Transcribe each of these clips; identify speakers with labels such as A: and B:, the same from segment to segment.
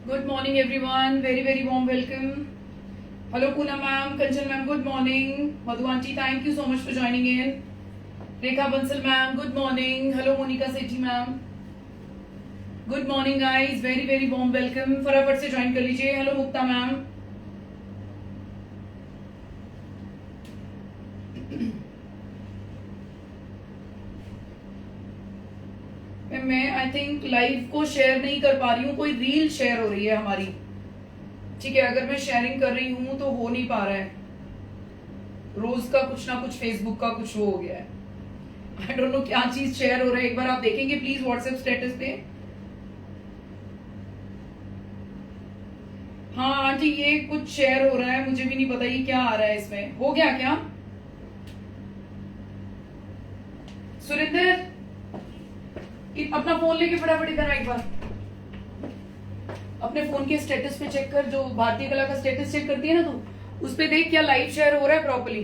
A: Good morning everyone, very warm welcome. Hello Poonam ma'am, Kanchan ma'am, good morning. Madhu aunty, thank you so much for joining in. Rekha Bansal ma'am, good morning. Hello Monica Sethi ma'am. Good morning guys, very warm welcome. फटाफट से join कर लीजिए. Hello Mukta ma'am. मैं I think live को share नहीं कर पा रही हूँ, कोई रील शेयर हो रही है हमारी. ठीक है, अगर मैं शेयरिंग कर रही हूँ तो हो नहीं पा रहा है. रोज का कुछ ना कुछ, फेसबुक का कुछ वो हो गया है. आई डोंट नो क्या चीज शेयर हो रहा है. एक बार आप देखेंगे प्लीज व्हाट्सएप स्टेटस पे. हाँ आंटी, ये कुछ शेयर हो रहा है, मुझे भी नहीं पता ये क्या आ रहा है. इसमें हो गया क्या? सुरेंद्र अपना फोन लेके फटाफट इधर आ. एक बार अपने फोन के स्टेटस पे चेक कर, जो भारतीय कला का स्टेटस चेक करती है ना तू, उस पे देख क्या लाइव शेयर हो रहा है properly.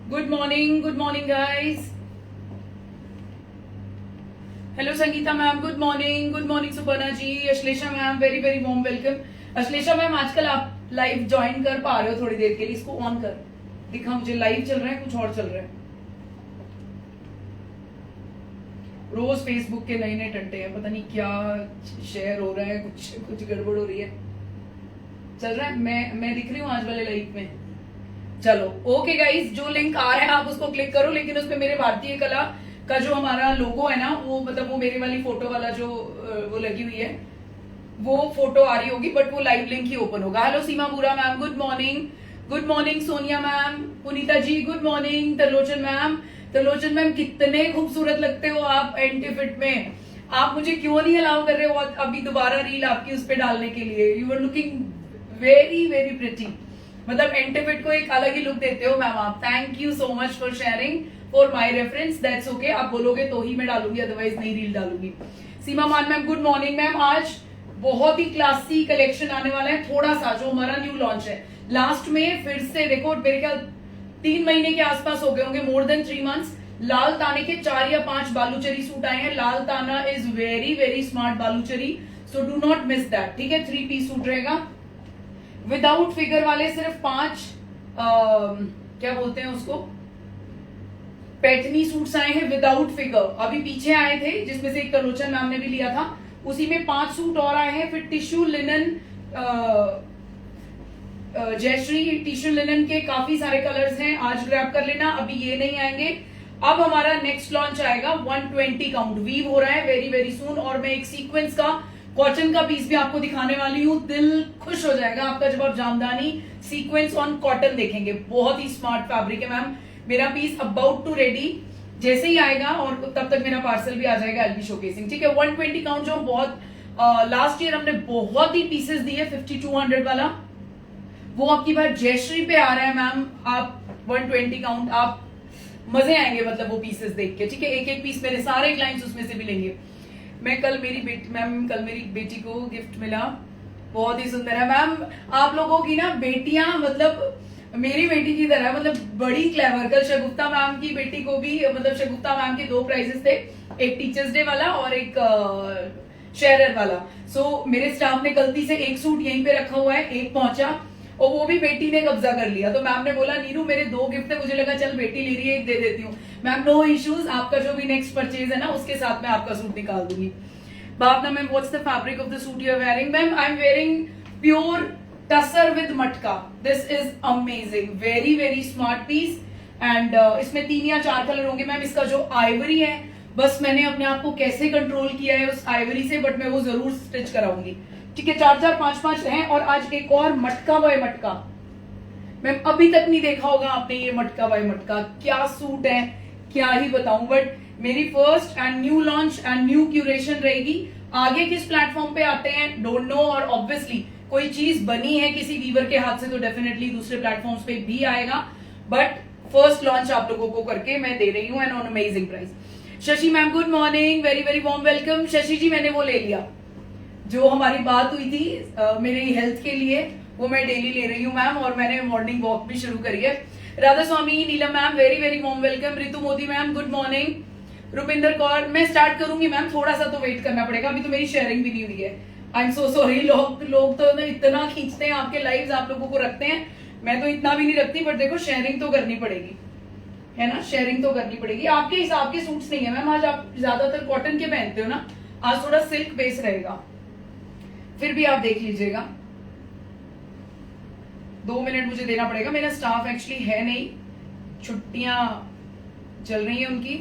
A: Good morning guys. Hello Sangeeta ma'am, good morning Suparna ji. Ashlesha ma'am, very warm welcome. Ashlesha ma'am, आजकल आप लाइव ज्वाइन कर पा रहे हो थोड़ी देर के लिए? इसको ऑन कर दिखा मुझे, लाइव चल रहा है कुछ और चल रहा है. रोज फेसबुक के नए टंटे हैं, पता नहीं क्या शेयर हो रहा है, कुछ गड़बड़ हो रही है. चल रहा है, मैं दिख रही हूँ आज वाले लाइव में. चलो ओके गाइस, जो लिंक आ रहा है आप उसको क्लिक करो, लेकिन उसपे मेरे भारतीय कला का जो हमारा लोगो है ना, वो मतलब वो मेरे वाली फोटो वाला जो वो लगी हुई है, वो फोटो आ रही होगी, बट वो लाइव लिंक ही ओपन होगा. Hello Seema Bura ma'am, good morning. Sonia ma'am, Punita ji good morning. Trilochan ma'am, कितने खूबसूरत लगते हो आप एंटी फिट में. आप मुझे क्यों नहीं अलाउ कर रहे हो अभी दोबारा रील आपकी उस पे डालने के लिए? You are looking very pretty. मतलब एंटी फिट को एक अलग ही लुक देते हो मैम आप. Thank you so much for sharing for my reference. That's okay, आप बोलोगे तो ही मैं डालूंगी, अदरवाइज नहीं रील डालूंगी. सीमा मान मैम, गुड मॉर्निंग मैम. आज बहुत ही क्लासी कलेक्शन आने वाला है, थोड़ा सा जो हमारा न्यू लॉन्च है. लास्ट में फिर से देखो, मेरे ख्याल 3 महीने के आसपास हो गए होंगे, मोर देन 3 months. लाल ताने के 4 या 5 बालूचरी सूट आए हैं. लाल ताना is very smart Baluchari, so do not miss that. ठीक है, 3 पीस सूट रहेगा. विदाउट फिगर वाले सिर्फ 5 क्या बोलते हैं उसको, पैटनी सूट्स आए हैं विदाउट फिगर. अभी पीछे आए थे जिसमें से एक त्रिलोचन मैम ने भी लिया था, उसी में 5 सूट और आए हैं. फिर tissue linen, Jayshree tissue linen के काफी सारे कलर्स हैं, आज ग्रैब कर लेना. अभी ये नहीं आएंगे. अब हमारा नेक्स्ट लॉन्च आएगा 120 काउंट, वीव हो रहा है वेरी सून. और मैं एक सीक्वेंस का कॉटन का पीस भी आपको दिखाने वाली हूँ. दिल खुश हो जाएगा आपका जब आप जामदानी सीक्वेंस ऑन कॉटन देखेंगे. बहुत ही स्मार्ट फैब्रिक है मैम. मेरा पीस अबाउट टू रेडी, जैसे ही आएगा और तब तक मेरा पार्सल भी आ जाएगा. I'll be showcasing. ठीक है, 120 काउंट जो बहुत लास्ट ईयर हमने बहुत ही पीसेस दिए, 5200 वाला, वो आपकी बार जयश्री पे आ रहा है मैम. आप 120 काउंट, आप मजे आएंगे मतलब वो पीसेस देख के. ठीक है, एक पीस मेरे सारे क्लाइंट्स उसमें से भी लेंगे. मैं कल मेरी बेटी को गिफ्ट मिला, बहुत ही सुंदर है मैम. आप लोगों की ना बेटियां मतलब मेरी बेटी की तरह, मतलब बड़ी क्लेवर. कल शगुफ्ता मैम की बेटी को भी, मतलब शगुफ्ता मैम के 2 प्राइजेस थे, एक टीचर्स डे वाला और एक शेयरर वाला. सो मेरे स्टाफ ने गलती से एक सूट यहीं पे रखा हुआ है, एक पहुंचा और वो भी बेटी ने कब्जा कर लिया. तो मैम ने बोला नीरू मेरे 2 गिफ्ट है, मुझे लगा चल बेटी ले रही है एक दे देती हूँ. मैम नो इश्यूज, आपका जो भी नेक्स्ट परचेज है ना उसके साथ मैं आपका सूट निकाल दूंगी. Bhavna ma'am, what's the fabric of the suit you are wearing? Ma'am I am wearing pure tussar with matka. This is amazing, very smart piece. And इसमें 3 या 4 कलर होंगे मैम. इसका जो आइवरी है, बस मैंने अपने आप को कैसे कंट्रोल किया है उस आइवरी से, बट मैं वो जरूर स्टिच कराऊंगी. ठीक है, 4 5 हैं. और आज एक और मटका बाय मटका, मैम अभी तक नहीं देखा होगा आपने ये मटका बाय मटका. क्या सूट है, क्या ही बताऊं. बट मेरी first and new launch and new curation रहेगी. आगे किस प्लेटफॉर्म पे आते हैं डोंट नो, और ऑब्वियसली कोई चीज बनी है किसी वीवर के हाथ से तो डेफिनेटली दूसरे प्लेटफॉर्म्स पे भी आएगा, बट फर्स्ट लॉन्च आप लोगों को करके मैं दे रही हूँ and on amazing price. Shashi ma'am good morning, very very warm welcome. Shashi ji मैंने वो ले लिया जो हमारी बात हुई थी मेरे हेल्थ के लिए, वो मैं डेली ले रही हूँ मैम, और मैंने मॉर्निंग वॉक भी शुरू करी है। Radha Swami, Neelam ma'am very very warm welcome. Ritu Modi ma'am good morning. Rupinder Kaur, मैं स्टार्ट करूंगी मैम, थोड़ा सा तो वेट करना पड़ेगा, अभी तो मेरी शेयरिंग भी नहीं हुई है। आई एम सो सॉरी, लोग तो इतना खींचते हैं आपके लाइव्स, आप लोगों को रखते हैं, मैं तो इतना भी नहीं रखती, बट देखो शेयरिंग तो करनी पड़ेगी, है ना, शेयरिंग तो करनी पड़ेगी। आपके हिसाब के सूट्स नहीं है मैम, आज आप ज्यादातर कॉटन के पहनते हो ना, आज थोड़ा सिल्क बेस रहेगा, फिर भी आप देख लीजिएगा। 2 मिनट मुझे देना पड़ेगा, मेरा स्टाफ एक्चुअली है नहीं, छुट्टियां चल रही है उनकी,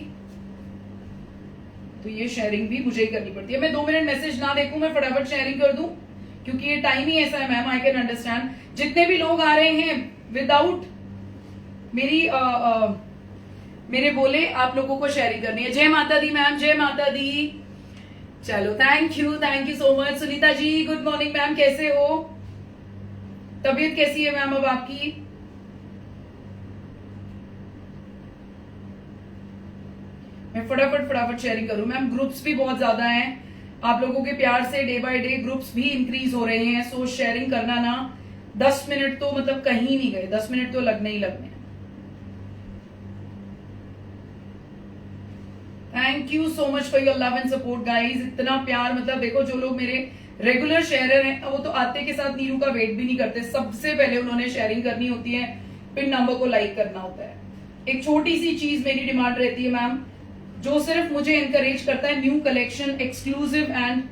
A: तो ये शेयरिंग भी मुझे ही करनी पड़ती है। मैं 2 मिनट मैसेज ना देखूं, मैं फटाफट शेयरिंग कर दूं, क्योंकि ये टाइम ही ऐसा है मैम, आई कैन अंडरस्टैंड। जितने भी लोग आ रहे हैं विदाउट मेरे बोले आप लोगों को शेयरिंग करनी है। जय माता दी मैम, जय माता दी। चलो thank you so much. Sunita ji good morning ma'am, कैसे हो, तबीयत कैसी है मैम अब आपकी? मैं फटाफट शेयरिंग करूं मैम। ग्रुप्स भी बहुत ज्यादा हैं, आप लोगों के प्यार से डे बाय डे ग्रुप्स भी इंक्रीज हो रहे हैं, सो शेयरिंग करना ना 10 मिनट तो मतलब कहीं नहीं गए, 10 मिनट तो लगने ही लगने। Thank you so much for your love and support guys, इतना प्यार, मतलब देखो जो लोग मेरे रेगुलर शेयरर हैं वो तो आते के साथ नीरू का वेट भी नहीं करते, सबसे पहले उन्होंने शेयरिंग करनी होती है, पिन नंबर को लाइक करना होता है। एक छोटी सी चीज मेरी डिमांड रहती है मैम, जो सिर्फ मुझे एनकरेज करता है new collection, exclusive and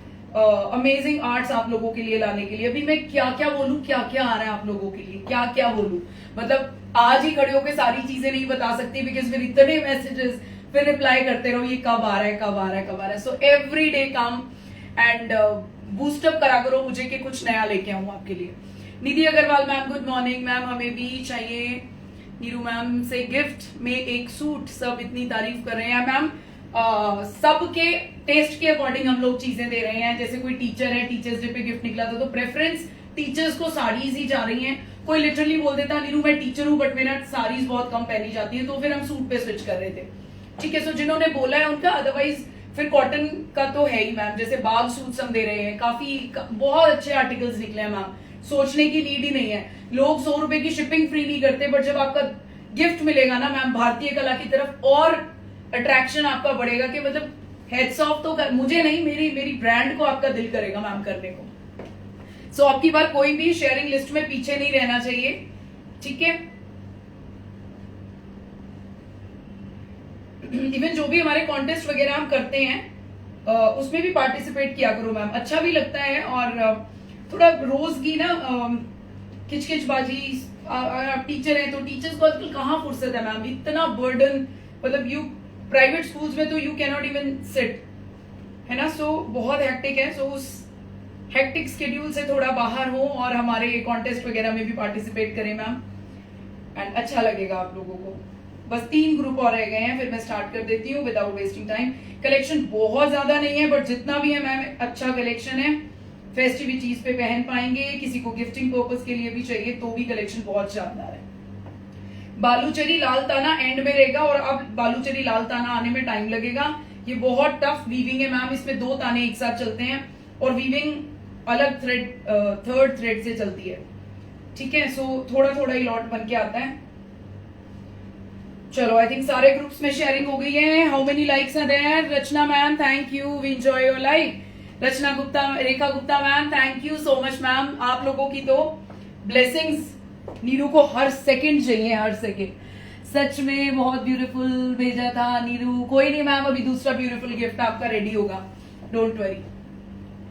A: amazing arts आप लोगों के लिए लाने के लिए। अभी मैं क्या क्या बोलूं, क्या क्या आ रहा है आप लोगों के लिए, क्या क्या बोलूं, मतलब आज ही खड़े होकर सारी चीजें नहीं बता सकती, बिकॉज फिर इतने मैसेजेस, फिर रिप्लाई करते रहो ये कब आ रहा है, कब आ रहा है, कब आ रहा है। So every day come and boost up करा करो मुझे कि कुछ नया लेके आऊं आपके लिए। Nidhi Agarwal ma'am good morning ma'am, हमें भी चाहिए नीरू मैम से गिफ्ट में एक सूट, सब इतनी तारीफ कर रहे हैं मैम। सबके टेस्ट के अकॉर्डिंग हम लोग चीजें दे रहे हैं, जैसे कोई टीचर है, टीचर्स डे पे गिफ्ट निकला था तो प्रेफरेंस टीचर्स को साड़ीज ही जा रही हैं। कोई लिटरली बोल देता नीरू मैं टीचर हूं बट मेरा साड़ीज बहुत कम पहनी जाती है, तो फिर हम सूट पे स्विच कर रहे थे, ठीक है। सो जिन्होंने बोला है उनका, अदरवाइज फिर कॉटन का तो है ही मैम, जैसे बाग सूट्स हम दे रहे हैं, बहुत अच्छे आर्टिकल्स निकले हैं मैम, सोचने की नीड ही नहीं है। लोग 100 रुपए की शिपिंग फ्री नहीं करते, बट जब आपका गिफ्ट मिलेगा ना मैम भारतीय कला की तरफ, और अट्रैक्शन आपका बढ़ेगा कि मतलब हेड्स ऑफ तो मुझे नहीं, मेरी ब्रांड को आपका दिल करेगा मैम करने को। सो आपकी बार कोई भी शेयरिंग लिस्ट में पीछे नहीं रहना चाहिए, ठीक है। इवन जो भी हमारे कॉन्टेस्ट वगैरह हम करते हैं उसमें भी पार्टिसिपेट किया करो मैम, अच्छा भी लगता है। और थोड़ा रोज की ना खिचखिचबाजी, आप टीचर हैं तो टीचर्स को आजकल कहाँ फुर्सत है मैम, इतना बर्डन, मतलब यू प्राइवेट स्कूल्स में तो you can not even seat, है ना, सो बहुत हेक्टिक है। सो उस हेक्टिक स्केड्यूल से थोड़ा बाहर हो और हमारे कॉन्टेस्ट वगैरह में भी पार्टिसिपेट करें मैम, एंड अच्छा लगेगा आप लोगों को। बस 3 ग्रुप और रह गए हैं, फिर मैं स्टार्ट कर देती हूँ विदाउट वेस्टिंग टाइम। कलेक्शन बहुत ज्यादा नहीं है, बट जितना भी है मैम अच्छा कलेक्शन है, फेस्टिविटीज पे पहन पाएंगे, किसी को गिफ्टिंग पर्पस के लिए भी चाहिए तो भी कलेक्शन बहुत शानदार है। बालूचरी लाल ताना एंड में रहेगा, और अब बालूचरी लाल ताना आने में टाइम लगेगा, ये बहुत टफ वीविंग है मैम, इसमें 2 ताने एक साथ चलते हैं और वीविंग अलग थ्रेड, थर्ड थ्रेड से चलती है, ठीक है। सो थोड़ा थोड़ा ही लॉट बन के आता है। चलो आई थिंक सारे ग्रुप्स में शेयरिंग हो गई है। How many likes are there? Rachna ma'am thank you, we enjoy your like. Rachna Gupta, Rekha Gupta ma'am thank you so much ma'am, आप लोगों की तो ब्लेसिंग्स नीरू को हर सेकंड चाहिए, हर सेकंड। सच में बहुत ब्यूटीफुल भेजा था नीरू। कोई नहीं मैम, अभी दूसरा ब्यूटीफुल गिफ्ट आपका रेडी होगा, डोंट वरी।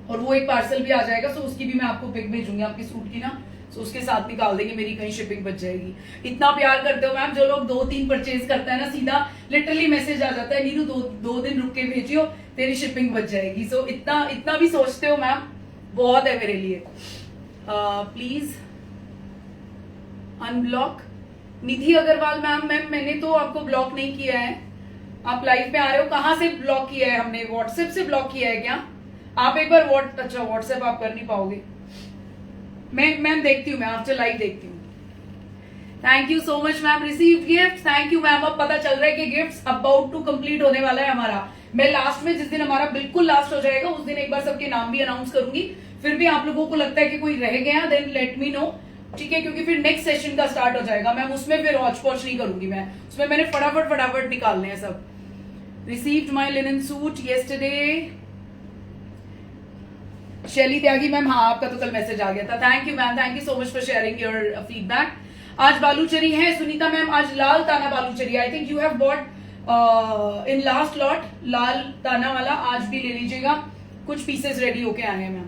A: और वो एक पार्सल भी आ जाएगा, सो उसकी भी मैं आपको पिक भेजूंगी आपके सूट की ना, सो उसके साथ निकाल देंगे, मेरी कहीं शिपिंग बच जाएगी। इतना प्यार करते हो मैम, जो लोग 2-3 परचेज करता है ना, सीधा लिटरली मैसेज आ जाता है नीरू 2 दिन रुक के भेजियो, तेरी शिपिंग बच जाएगी। सो इतना भी सोचते हो मैम, बहुत है मेरे लिए। Please unblock Nidhi Agarwal ma'am. मैंने तो आपको ब्लॉक नहीं किया है, आप लाइव पे आ रहे हो, कहाँ से ब्लॉक किया है हमने? व्हाट्सएप से ब्लॉक किया है क्या? आप एक बार अच्छा व्हाट्सएप आप कर नहीं पाओगे, मैम देखती हूँ, मैं आफ्टर लाइव देखती हूँ। Thank you so much ma'am, receive gift, thank you ma'am. अब पता चल रहा है कि गिफ्ट्स अबाउट टू कंप्लीट होने वाला है हमारा। मैं लास्ट में, जिस दिन हमारा बिल्कुल लास्ट हो जाएगा, उस दिन एक बार सबके नाम भी अनाउंस करूंगी। फिर भी आप लोगों को लगता है कि कोई रह गया, देन लेट मी नो, ठीक है, क्योंकि फिर नेक्स्ट सेशन का स्टार्ट हो जाएगा मैम, उसमें फिर हॉच पॉच नहीं करूंगी मैं, उसमें मैंने फटाफट निकालने हैं सब। रिसीव्ड माई लिनन सूट येस्टरडे, शैली त्यागी मैम, हाँ आपका तो कल मैसेज आ गया था। Thank you ma'am, thank you so much for sharing your feedback. आज बालूचरी है सुनीता मैम, आज लाल ताना Baluchari, I think you have bought in last lot लाल ताना वाला, आज भी ले लीजिएगा, कुछ पीसेस रेडी होके आए हैं ma'am.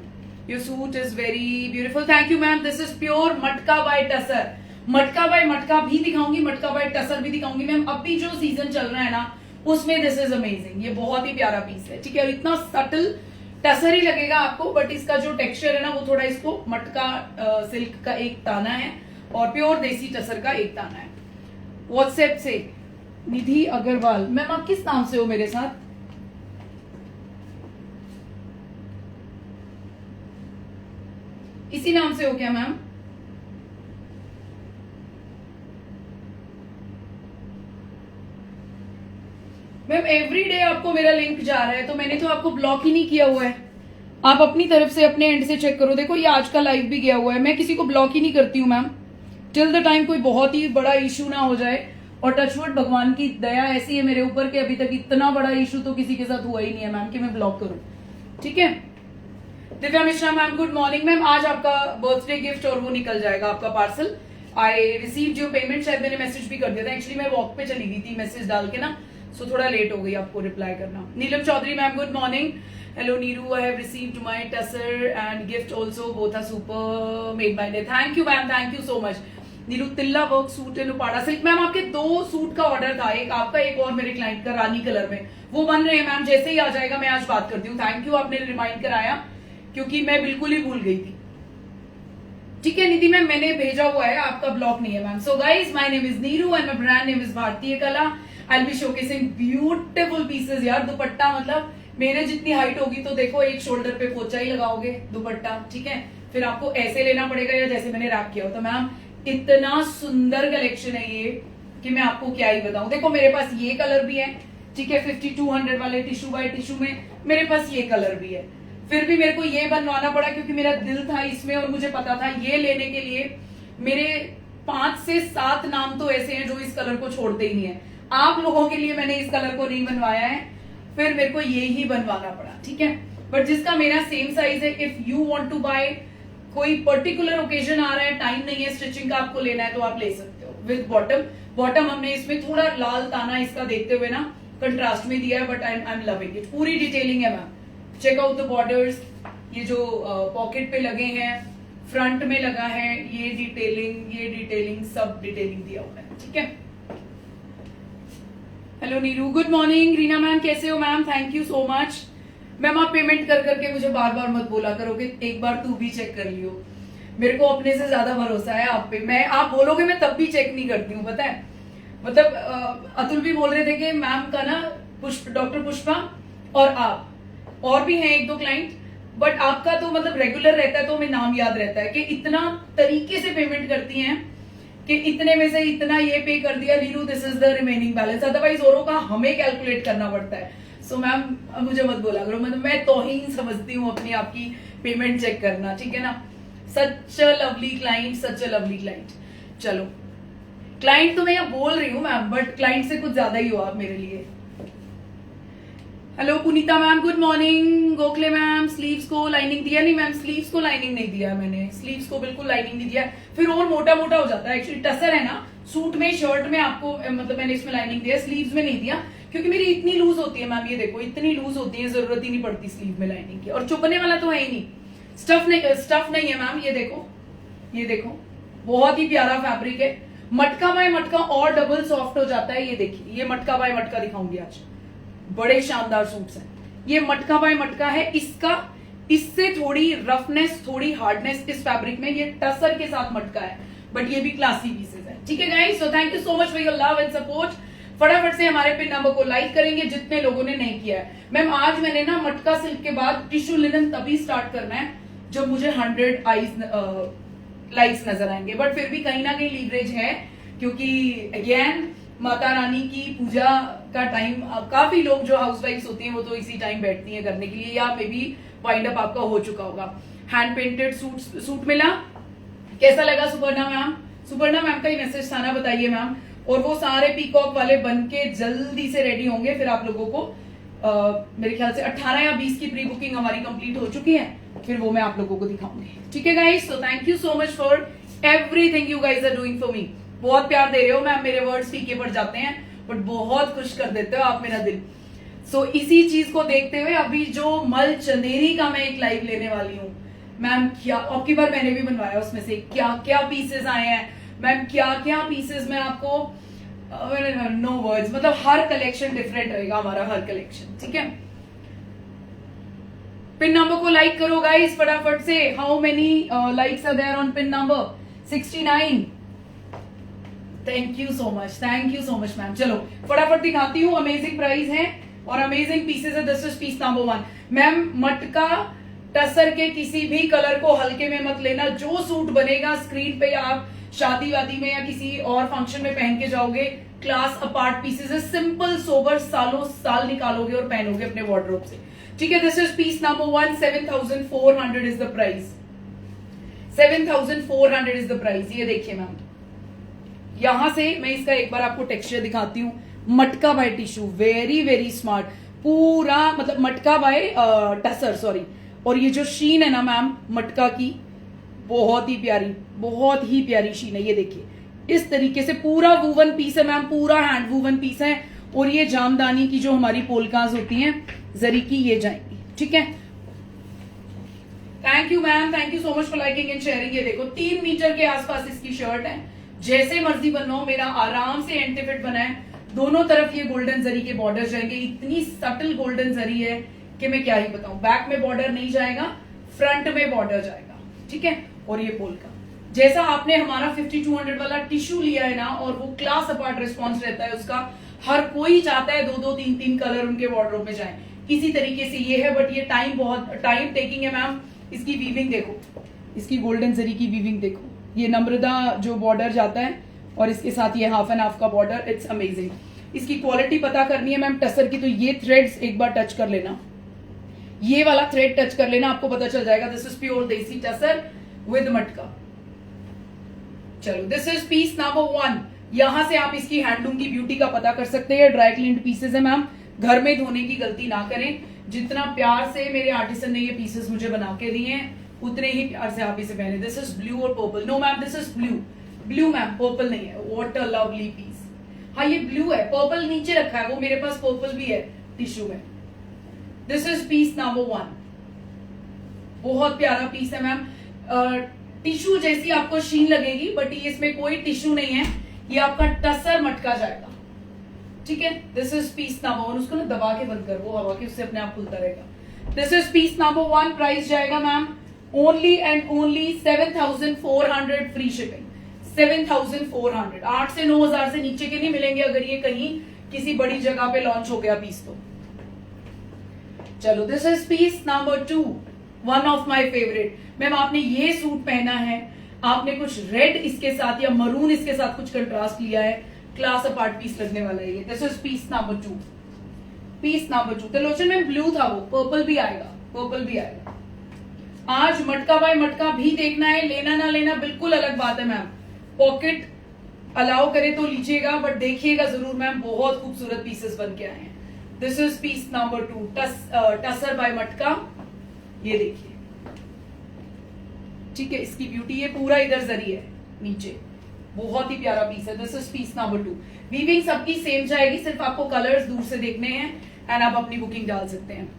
A: Your suit is very beautiful, thank you ma'am. This is pure मटका बाय टसर, मटका बाय मटका भी दिखाऊंगी, मटका बाय टसर भी दिखाऊंगी मैम। अभी जो सीजन चल रहा है ना, उसमें दिस इज अमेजिंग, ये बहुत ही प्यारा पीस है, ठीक है, और इतना सटल टसर ही लगेगा आपको, बट इसका जो टेक्सचर है ना, वो थोड़ा, इसको मटका सिल्क का एक ताना है और प्योर देसी टसर का एक ताना है। व्हाट्सएप से निधि अग्रवाल मैम, आप किस नाम से हो मेरे साथ? इसी नाम से हो क्या मैम? मैम एवरीडे आपको मेरा लिंक जा रहा है, तो मैंने तो आपको ब्लॉक ही नहीं किया हुआ है। आप अपनी तरफ से अपने एंड से चेक करो, देखो ये आज का लाइव भी गया हुआ है, मैं किसी को ब्लॉक ही नहीं करती हूँ मैम, टिल द टाइम कोई बहुत ही बड़ा इशू ना हो जाए। और टचवुड भगवान की दया ऐसी है मेरे ऊपर कि अभी तक इतना बड़ा इशू तो किसी के साथ हुआ ही नहीं है मैम कि मैं ब्लॉक करूं, ठीक है। Divya Mishra ma'am, good morning ma'am, आज आपका बर्थडे गिफ्ट और वो निकल जाएगा आपका parcel. I receive your payment, शायद मैंने मैसेज भी कर दिया था, एक्चुअली मैं वॉक पे चली गई थी मैसेज डाल के ना, सो थोड़ा लेट हो गई आपको रिप्लाई करना। Neelam Chaudhary ma'am, good morning. Hello Neeru, I have received my tussar and gift also, both are super, made my day. Thank you ma'am, thank you so much. Neeru tilla work suit in Uppada silk ma'am, आपके 2 suit का order था, एक आपका एक और मेरे client का रानी colour में, वो बन रहे हैं मैम, जैसे ही आ जाएगा मैं आज बात करती हूँ। थैंक यू, आपने रिमाइंड कराया, क्योंकि मैं बिल्कुल ही भूल गई थी, ठीक है निधि मैम, मैंने भेजा हुआ है, आपका ब्लॉक नहीं है ma'am. So guys, my name is Neeru and my brand name is भारतीय कला। I will be showcasing beautiful pieces यार। दुपट्टा मतलब मेरे जितनी हाइट होगी तो देखो, एक शोल्डर पे पोचा ही लगाओगे दुपट्टा, ठीक है, फिर आपको ऐसे लेना पड़ेगा या जैसे मैंने रैप किया हो। तो मैम इतना सुंदर कलेक्शन है ये कि मैं आपको क्या ही बताऊं। देखो मेरे पास ये कलर भी है, ठीक है, 5200 वाले टिश्यू बाय टिश्यू में मेरे पास ये कलर भी है। फिर भी मेरे को ये बनवाना पड़ा क्योंकि मेरा दिल था इसमें और मुझे पता था ये लेने के लिए मेरे 5 से 7 नाम तो ऐसे हैं जो इस कलर को छोड़ते ही नहीं है। आप लोगों के लिए मैंने इस कलर को नहीं बनवाया है, फिर मेरे को ये ही बनवाना पड़ा, ठीक है। बट जिसका मेरा सेम साइज है, if you want to buy, कोई पर्टिकुलर ओकेजन आ रहा है, टाइम नहीं है स्टिचिंग का, आपको लेना है तो आप ले सकते हो। विद बॉटम हमने इसमें थोड़ा लाल ताना इसका देखते हुए ना कंट्रास्ट में दिया है, but I am loving it. पूरी डिटेलिंग है ma'am, check out the borders, ये जो पॉकेट पे लगे हैं, फ्रंट में लगा है, ये डिटेलिंग सब डिटेलिंग दिया हुआ है, ठीक है। Hello Neeru, good morning. Reena ma'am कैसे हो ma'am? Thank you so much ma'am. आप पेमेंट कर करके मुझे बार बार मत बोला करो कि एक बार तू भी चेक कर लियो, मेरे को अपने से ज्यादा भरोसा है आप पे। आप बोलोगे मैं तब भी चेक नहीं करती हूँ, पता है। मतलब अतुल भी बोल रहे थे कि मैम का ना डॉक्टर पुष्पा और आप और भी हैं 1-2 क्लाइंट, बट आपका तो मतलब रेगुलर रहता है तो हमें नाम याद रहता है कि इतना तरीके से पेमेंट करती हैं कि इतने में से इतना ये पे कर दिया Neeru, this is the remaining balance. Otherwise औरों का हमें कैलकुलेट करना पड़ता है। सो मैम मुझे मत बोला करो, मतलब मैं तौहीन समझती हूँ अपनी आपकी पेमेंट चेक करना, ठीक है ना। Such a lovely client, such a lovely client. चलो क्लाइंट तो मैं यहाँ बोल रही हूँ मैम, बट क्लाइंट से कुछ ज्यादा ही हो आप मेरे लिए। Hello Punita ma'am, good morning. Gokhale ma'am, sleeves को लाइनिंग दिया? नहीं मैम, स्लीव्स को लाइनिंग नहीं दिया मैंने, स्लीव्स को बिल्कुल लाइनिंग नहीं दिया, फिर और मोटा मोटा हो जाता है। एक्चुअली टसर है ना, सूट में शर्ट में आपको मतलब मैंने इसमें लाइनिंग दिया, स्लीव्स में नहीं दिया क्योंकि मेरी इतनी लूज होती है मैम, ये देखो इतनी लूज होती है, जरूरत ही नहीं पड़ती स्लीव में लाइनिंग की, और चुभने वाला तो है ही नहीं। स्टफ नहीं है मैम, ये देखो बहुत ही प्यारा फैब्रिक है। मटका बाय मटका और डबल सॉफ्ट हो जाता है। ये देखिए, ये मटका बाय मटका दिखाऊंगी आज, बड़े शानदार सूट्स हैं। ये मटका बाय मटका है, इससे थोड़ी रफनेस, थोड़ी हार्डनेस इस फैब्रिक में, ये टसर के साथ मटका है, बट ये भी क्लासी पीसेस है, ठीक है guys. So thank you so much for your love and support. फटाफट से हमारे पिन नंबर को लाइक करेंगे जितने लोगों ने नहीं किया है। मैम आज मैंने ना मटका सिल्क के बाद टिश्यू लिनन तभी स्टार्ट करना है जब मुझे 100 लाइक्स नजर आएंगे, बट फिर भी कहीं ना कहीं लीवरेज है, क्योंकि अगेन माता रानी की पूजा का टाइम, काफी लोग जो हाउसवाइफ्स होती हैं वो तो इसी टाइम बैठती हैं करने के लिए, या मे बी वाइंड अप आपका हो चुका होगा। हैंड पेंटेड सूट मिला, कैसा लगा सुपर्णा मैम? सुपर्णा मैम का ही मैसेज था ना, बताइए मैम। और वो सारे पीकॉक वाले बन के जल्दी से रेडी होंगे, फिर आप लोगों को मेरे ख्याल से 18 या 20 की प्री बुकिंग हमारी कंप्लीट हो चुकी है, फिर वो मैं आप लोगों को दिखाऊंगी। ठीक है guys, so thank you so much for everything you guys are doing for me. बहुत प्यार दे रहे हो मैम, मेरे वर्ड्स फीके पड़ जाते हैं बट बहुत खुश कर देते हो आप मेरा दिल। सो इसी चीज को देखते हुए अभी जो मल चंदेरी का मैं एक लाइव लेने वाली हूँ मैम, क्या आपकी बार मैंने भी बनवाया, उसमें से क्या क्या पीसेस आए हैं मैम, क्या क्या पीसेस में आपको नो वर्ड्स, मतलब हर कलेक्शन डिफरेंट रहेगा हमारा, हर कलेक्शन। ठीक है, पिन नंबर को लाइक करो गाइस फटाफट से। How many likes are there on pin number? 69। Thank you so much ma'am. चलो फटाफट दिखाती हूँ, अमेजिंग प्राइस है और अमेजिंग पीसेस है। This is piece number 1 ma'am. मटका टसर के किसी भी कलर को हल्के में मत लेना, जो सूट बनेगा स्क्रीन पे या आप शादी वादी में या किसी और फंक्शन में पहन के जाओगे, क्लास अपार्ट पीसेस है, सिंपल सोबर, सालों साल निकालोगे और पहनोगे अपने वार्डरोब से। ठीक है, this is piece number 1। 7400 is the price, 7400 is the price. ये देखिए मैम, यहां से मैं इसका एक बार आपको टेक्सचर दिखाती हूँ। मटका by tissue, very very smart, पूरा मतलब मटका बाय टसर, सॉरी। और ये जो शीन है ना मैम मटका की, बहुत ही प्यारी शीन है। ये देखिए इस तरीके से पूरा वूवन पीस है मैम, पूरा हैंड वूवन पीस है। और ये जामदानी की जो हमारी पोलकाज होती हैं जरी की, ये जाएंगी। ठीक है, thank you ma'am, thank you so much for liking and sharing. ये देखो 3 मीटर के आसपास इसकी शर्ट है, जैसे मर्जी बनाओ, मेरा आराम से एंटी फिट बना है। दोनों तरफ ये गोल्डन जरी के बॉर्डर जाएंगे, इतनी सटल गोल्डन जरी है कि मैं क्या ही बताऊं। बैक में बॉर्डर नहीं जाएगा, फ्रंट में बॉर्डर जाएगा। ठीक है, और ये पोलका, जैसा आपने हमारा 5200 वाला टिश्यू लिया है ना, और वो क्लास अपार्ट रिस्पॉन्स रहता है उसका, हर कोई चाहता है 2-2, 3-3 कलर उनके वार्डरोब में जाए, इसी तरीके से ये है। बट ये बहुत टाइम टेकिंग है मैम। इसकी वीविंग देखो, इसकी गोल्डन जरी की वीविंग देखो, ये नम्रता जो बॉर्डर जाता है और इसके साथ ये हाफ एंड हाफ का बॉर्डर, इट्स अमेजिंग। इसकी क्वालिटी पता करनी है मैम टसर की, तो ये थ्रेड्स एक बार टच कर लेना, ये वाला थ्रेड टच कर लेना, आपको पता चल जाएगा। दिस इज प्योर देसी टसर विद मटका। चलो, दिस इज पीस नंबर 1। यहां से आप इसकी हैंडलूम की ब्यूटी का पता कर सकते हैं। ड्राई क्लीन्ड पीसेस है मैम, घर में धोने की गलती ना करें। जितना प्यार से मेरे आर्टिसन ने ये पीसेस मुझे बना के दिए हैं, उतने ही प्यार से आप इसे पहने। दिस इज ब्लू और purple. No ma'am, this is blue ma'am, purple नहीं है। What a lovely piece. हाँ, ये ब्लू है, पर्पल नीचे रखा है, वो मेरे पास पर्पल भी है टिश्यू में। दिस इज पीस नंबर 1, बहुत प्यारा पीस है मैम। टिश्यू जैसी आपको शीन लगेगी, बट ये इसमें कोई टिश्यू नहीं है, ये आपका टसर मटका जाएगा। ठीक है, दिस इज पीस नंबर 1। उसको ना दबा के बंद कर, वो हवा के उससे अपने आप खुलता रहेगा। This is piece number 1। Price जाएगा ma'am only and only 7400 free shipping. 7400, 8 से 9000 से नीचे के नहीं मिलेंगे अगर ये कहीं किसी बड़ी जगह पे लॉन्च हो गया पीस तो। चलो, this is piece number 2, one of my favourite. Ma'am आपने ये सूट पहना है, आपने कुछ रेड इसके साथ या मरून इसके साथ कुछ कंट्रास्ट लिया है, क्लास अपार्ट पीस लगने वाला है ये। This is piece number 2, piece number 2। Trilochan में ब्लू था, वो पर्पल भी आएगा, पर्पल भी आएगा। आज मटका बाय मटका भी देखना है, लेना ना लेना बिल्कुल अलग बात है मैम। पॉकेट अलाउ करे तो लीजिएगा, बट देखिएगा जरूर मैम, बहुत खूबसूरत पीसेस बन के आए हैं। This is piece number 2, tussar by मटका। ये देखिए, ठीक है, इसकी ब्यूटी, ये पूरा इधर जरी है नीचे, बहुत ही प्यारा पीस है। This is piece number 2। Weaving सबकी सेम जाएगी, सिर्फ आपको कलर्स दूर से देखने हैं एंड आप अपनी बुकिंग डाल सकते हैं।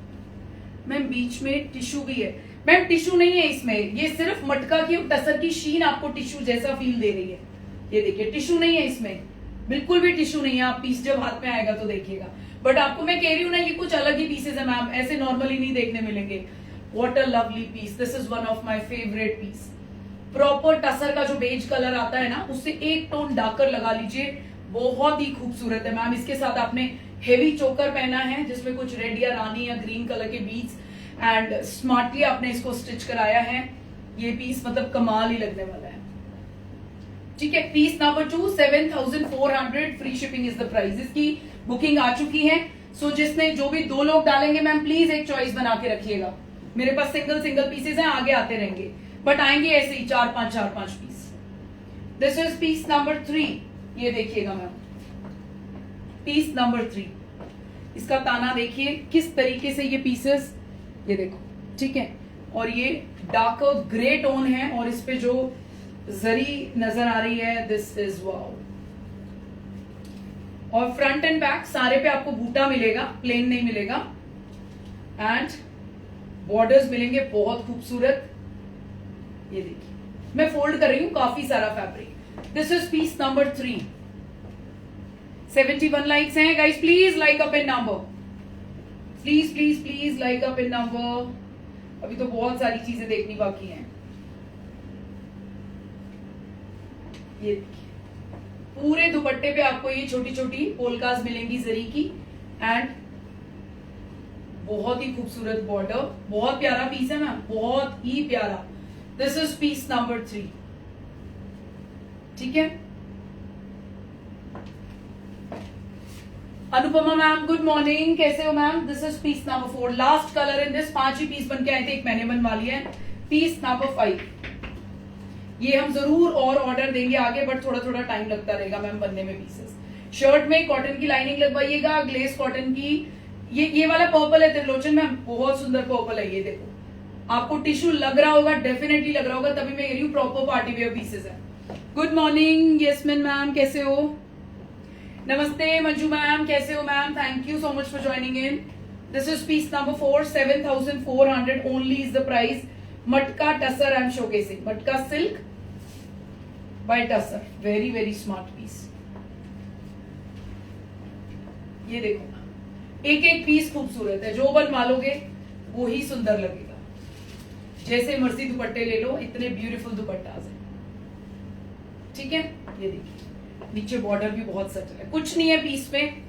A: मैम बीच में टिश्यू भी है, मैम टिश्यू नहीं है इसमें, ये सिर्फ मटका की टसर की शीन आपको टिश्यू जैसा फील दे रही है। ये देखिए, टिश्यू नहीं है इसमें, बिल्कुल भी टिश्यू नहीं है। आप पीस जब हाथ में आएगा तो देखिएगा, बट आपको मैं कह रही हूँ ना, ये कुछ अलग ही पीसेस है मैम, ऐसे नॉर्मली नहीं देखने मिलेंगे। What a lovely piece, this is one of my favourite piece. Proper tussar का जो बेज कलर आता है ना, उससे एक टोन डार्कर लगा लीजिए, बहुत ही खूबसूरत है मैम। इसके साथ आपने हेवी चोकर पहना है जिसमें कुछ रेड या रानी या ग्रीन कलर के बीड्स एंड स्मार्टली आपने इसको स्टिच कराया है। ये पीस मतलब कमाल ही लगने वाला है। ठीक है, piece number 2 7400 free shipping is the price. इसकी बुकिंग आ चुकी है। सो जिसने जो भी 2 लोग डालेंगे मैम प्लीज एक चॉइस बना के रखिएगा। मेरे पास सिंगल पीसेस हैं, आगे आते रहेंगे बट आएंगे ऐसे ही 4-5 piece. This is piece number 3। ये देखिएगा मैम, पीस नंबर 3। इसका ताना देखिए किस तरीके से ये पीसेस, ये देखो, ठीक है। और ये डार्क ग्रे टोन है और इस पे जो जरी नजर आ रही है, दिस इज वाओ। और फ्रंट एंड बैक सारे पे आपको बूटा मिलेगा, प्लेन नहीं मिलेगा। एंड बॉर्डर्स मिलेंगे बहुत खूबसूरत। ये देखिए, मैं फोल्ड कर रही हूं काफी सारा fabric. This is piece number 3। 71 likes हैं guys, please like up in number, please please please like up in number. अभी तो बहुत सारी चीजें देखनी बाकी हैं। ये देखिए, पूरे दुपट्टे पे आपको ये छोटी छोटी पोलकास मिलेंगी जरी की एंड बहुत ही खूबसूरत बॉर्डर। बहुत प्यारा पीस है मैम, बहुत ही प्यारा। This is piece number 3। ठीक है, अनुपमा मैम गुड मॉर्निंग, कैसे हो ma'am? This is piece number 4। Last colour in this. 5 ही पीस बन के आए थे, एक मैंने बनवा लिया है। Piece number 5। ये हम जरूर और ऑर्डर देंगे आगे बट थोड़ा थोड़ा टाइम लगता रहेगा मैम बनने में पीसेस। शर्ट में कॉटन की लाइनिंग लगवाइएगा, ग्लेस कॉटन की। ये वाला पर्पल है त्रिलोचन मैम, बहुत सुंदर पर्पल है। ये देखो, आपको टिश्यू लग रहा होगा, डेफिनेटली लग रहा होगा, तभी मैं कह रही हूँ प्रॉपर पार्टी वेयर पीसेस है। गुड मॉर्निंग यस्मिन मैम, कैसे हो? नमस्ते मंजू मैम, कैसे हो ma'am? Thank you so much for joining in. This is piece number 4। 7400 only is the price. मटका टसर आई एम शोकेसिंग, मटका silk by tussar, very very smart piece. ये देखो, एक एक पीस खूबसूरत है, जो बनवा लोगे वो ही सुंदर लगेगा। जैसे मर्जी दुपट्टे ले लो, इतने ब्यूटीफुल दुपट्टास हैं। ठीक है, ये देखिए, नीचे बॉर्डर भी बहुत सटल है, कुछ नहीं है पीस में।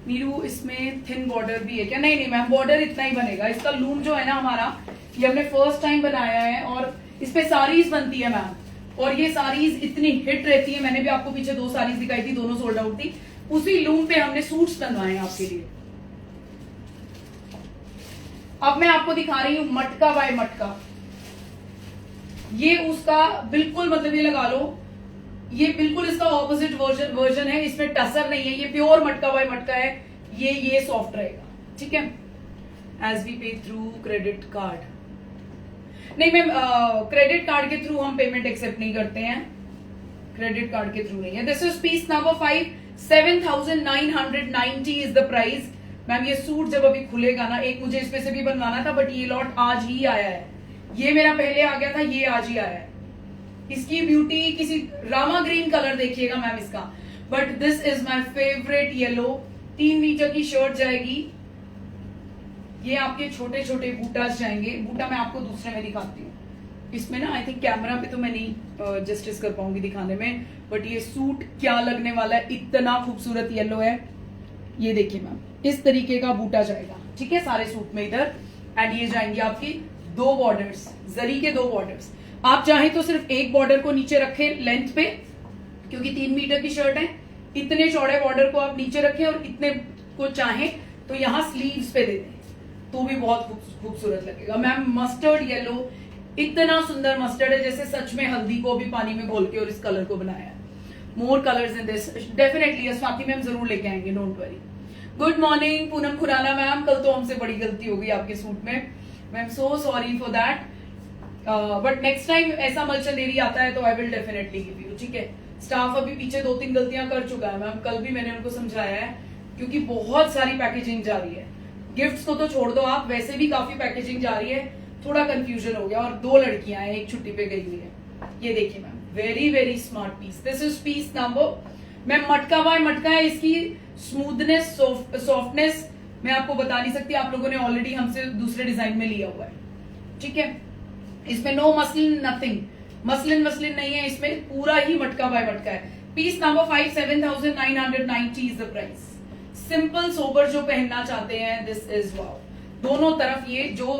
A: नीरू इसमें थिन बॉर्डर भी है क्या? नहीं नहीं मैम, बॉर्डर इतना ही बनेगा। इसका लूम जो है ना हमारा, ये हमने फर्स्ट टाइम बनाया है और इस पे साड़ीज बनती है मैम। और ये साड़ीज इतनी हिट रहती है, मैंने भी आपको पीछे 2 साड़ीज दिखाई थी, दोनों सोल्ड आउट थी। उसी लूम पे हमने सूट्स बनवाए हैं आपके लिए। अब मैं आपको दिखा रही हूं मटका बाय मटका। ये उसका बिल्कुल मतलब, ये लगा लो, ये बिल्कुल इसका ऑपोजिट वर्जन है। इसमें टसर नहीं है, ये प्योर मटका बाय मटका है। ये सॉफ्ट रहेगा। ठीक है, एज वी पे थ्रू क्रेडिट कार्ड। नहीं मैम, क्रेडिट कार्ड के थ्रू हम पेमेंट एक्सेप्ट नहीं करते हैं, क्रेडिट कार्ड के थ्रू नहीं है। This is piece number 5। 7990 is the price. Ma'am ये सूट जब अभी खुलेगा ना, एक मुझे इस पे से भी बनवाना था बट ये लॉट आज ही आया है। ये मेरा पहले आ गया था, ये आज ही आया है। इसकी ब्यूटी किसी रामा ग्रीन कलर देखिएगा मैम इसका, but this is my favourite yellow. 3 metre की शर्ट जाएगी। ये आपके छोटे छोटे बूटास जाएंगे। बूटा मैं आपको दूसरे में दिखाती हूँ। इसमें ना आई थिंक कैमरा पे तो मैं नहीं जस्टिस कर पाऊंगी दिखाने में, बट ये सूट क्या लगने वाला है, इतना खूबसूरत येलो है। ये देखिए मैम, इस तरीके का बूटा जाएगा। ठीक है, सारे सूट में इधर। एंड ये जाएंगे आपकी 2 बॉर्डर्स, जरी के 2 बॉर्डर्स। आप चाहे तो सिर्फ एक बॉर्डर को नीचे रखें लेंथ पे, क्योंकि 3 मीटर की शर्ट है। इतने चौड़े बॉर्डर को आप नीचे रखें और इतने को चाहे तो यहाँ स्लीव्स पे दे दें, तो भी बहुत खूबसूरत लगेगा। मैम मस्टर्ड येलो, इतना सुंदर मस्टर्ड है जैसे सच में हल्दी को भी पानी में घोल के और इस कलर को बनाया है। More colours in this definitely, Swati ma'am जरूर लेके आएंगे, don't worry. Good morning Poonam Khurana ma'am, कल तो हमसे बड़ी गलती हो गई आपके सूट में। Ma'am so sorry for that, but next time ऐसा मलचंदेरी आता है तो I will definitely give you. ठीक है, स्टाफ अभी पीछे 2-3 गलतियां कर चुका है मैम, कल भी मैंने उनको समझाया है, क्योंकि बहुत सारी पैकेजिंग जा रही है। गिफ्ट्स को तो छोड़ दो आप, वैसे भी काफी पैकेजिंग जा रही है, थोड़ा कंफ्यूजन हो गया। और 2 लड़कियां हैं, एक छुट्टी पे गई हुई है। ये देखिए ma'am, very very smart piece. This is piece number, ma'am मटका बाय मटका है। इसकी स्मूथनेस, सॉफ्टनेस मैं आपको बता नहीं सकती, आप लोगों ने ऑलरेडी हमसे दूसरे डिजाइन में लिया हुआ है। ठीक है, इसमें नो मसलिन, नथिंग मसलिन नहीं है, इसमें पूरा ही मटका बाय मटका है। Piece number 5, 7,990 is the price. Simple sober जो पहनना चाहते हैं, दिस इज वाओ। दोनों तरफ ये जो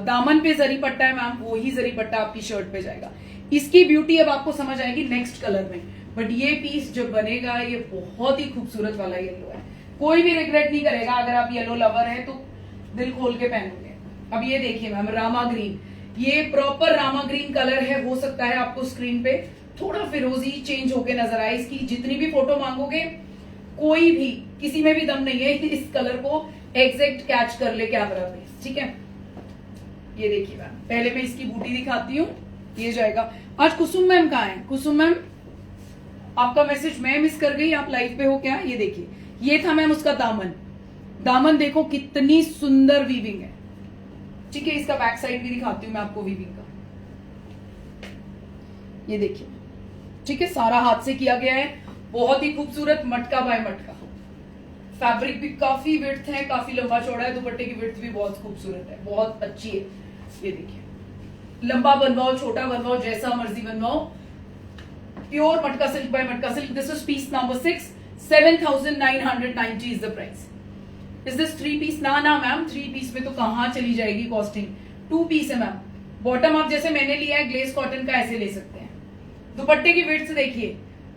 A: दामन पे जरी पट्टा है मैम, वो ही जरी पट्टा आपकी शर्ट पे जाएगा। इसकी ब्यूटी अब आपको समझ आएगी नेक्स्ट कलर में, बट ये पीस जब बनेगा ये बहुत ही खूबसूरत वाला येलो है। कोई भी रिग्रेट नहीं करेगा अगर आप येलो लवर है तो दिल खोल के पहनोगे। अब ये देखिए मैम, रामा ग्रीन, ये प्रॉपर रामा ग्रीन कलर है। हो सकता है आपको स्क्रीन पे थोड़ा फिरोजी चेंज होके नजर आए। इसकी जितनी भी फोटो मांगोगे, कोई भी किसी में भी दम नहीं है इस कलर को एग्जैक्ट कैच कर ले कैमरा पे, ठीक है। ये देखिए मैम, पहले मैं इसकी बूटी दिखाती हूँ। ये जाएगा। आज कुसुम मैम कहाँ है? कुसुम मैम, आपका मैसेज मैं मिस कर गई, आप लाइव पे हो क्या? ये देखिए, ये था मैम उसका दामन। दामन देखो कितनी सुंदर वीविंग है, ठीक है। इसका बैक साइड भी दिखाती हूँ मैं आपको वीविंग का। ये देखिए, ठीक है, सारा हाथ से किया गया है, बहुत ही खूबसूरत मटका बाय मटका। फैब्रिक भी काफी विड्थ है, काफी लंबा चौड़ा है। दुपट्टे की विड्थ भी बहुत खूबसूरत है, बहुत अच्छी है। ये देखिए, लंबा बनवाओ, छोटा बनवाओ, जैसा मर्जी बनवाओ। प्योर मटका सिल्क बाय मटका silk. This is piece number 6, 7,990 is the price. Is this 3 piece? ना ना मैम, 3 पीस में तो कहां चली जाएगी कॉस्टिंग। 2 पीस है मैम। बॉटम आप जैसे मैंने लिया है ग्लेस कॉटन का, ऐसे ले सकते हैं। दुपट्टे की विड्थ देखिए,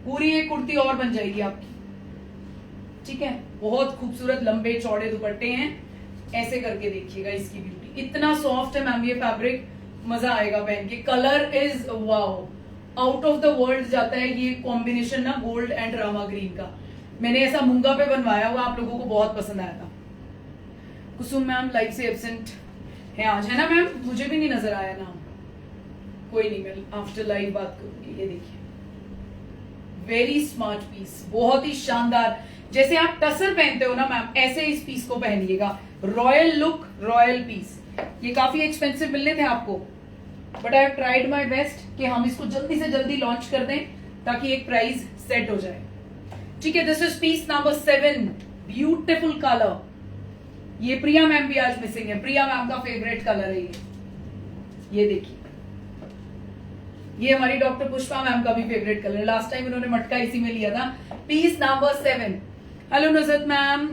A: पूरी एक कुर्ती और बन जाएगी आपकी, ठीक है। बहुत खूबसूरत लंबे चौड़े दुपट्टे हैं। ऐसे करके देखिएगा इसकी ब्यूटी, इतना सॉफ्ट है मैम ये फैब्रिक, मजा आएगा पहन के। Colour is wow, out of the world जाता है ये कॉम्बिनेशन ना, गोल्ड एंड रामा ग्रीन का। मैंने ऐसा मूंगा पे बनवाया हुआ, आप लोगों को बहुत पसंद आया था। कुसुम मैम लाइव से एब्सेंट है आज, है ना मैम? मुझे भी नहीं नजर आया नाम। कोई नहीं, मैं आफ्टर लाइव बात करूंगी। ये देखिए, वेरी स्मार्ट पीस, बहुत ही शानदार। जैसे आप टसर पहनते हो ना मैम, ऐसे इस पीस को पहनिएगा। Royal look, royal piece. ये काफी एक्सपेंसिव मिलने थे आपको, but I have tried my best कि हम इसको जल्दी से जल्दी लॉन्च कर दें ताकि एक प्राइस सेट हो जाए, ठीक है। This is piece number 7, beautiful colour. ये प्रिया मैम भी आज मिसिंग है, प्रिया मैम का फेवरेट कलर है ये देखिए, ये हमारी डॉक्टर पुष्पा मैम का भी फेवरेट कलर। लास्ट टाइम इन्होंने मटका इसी में लिया था। Piece number 7। Hello Nusrat ma'am,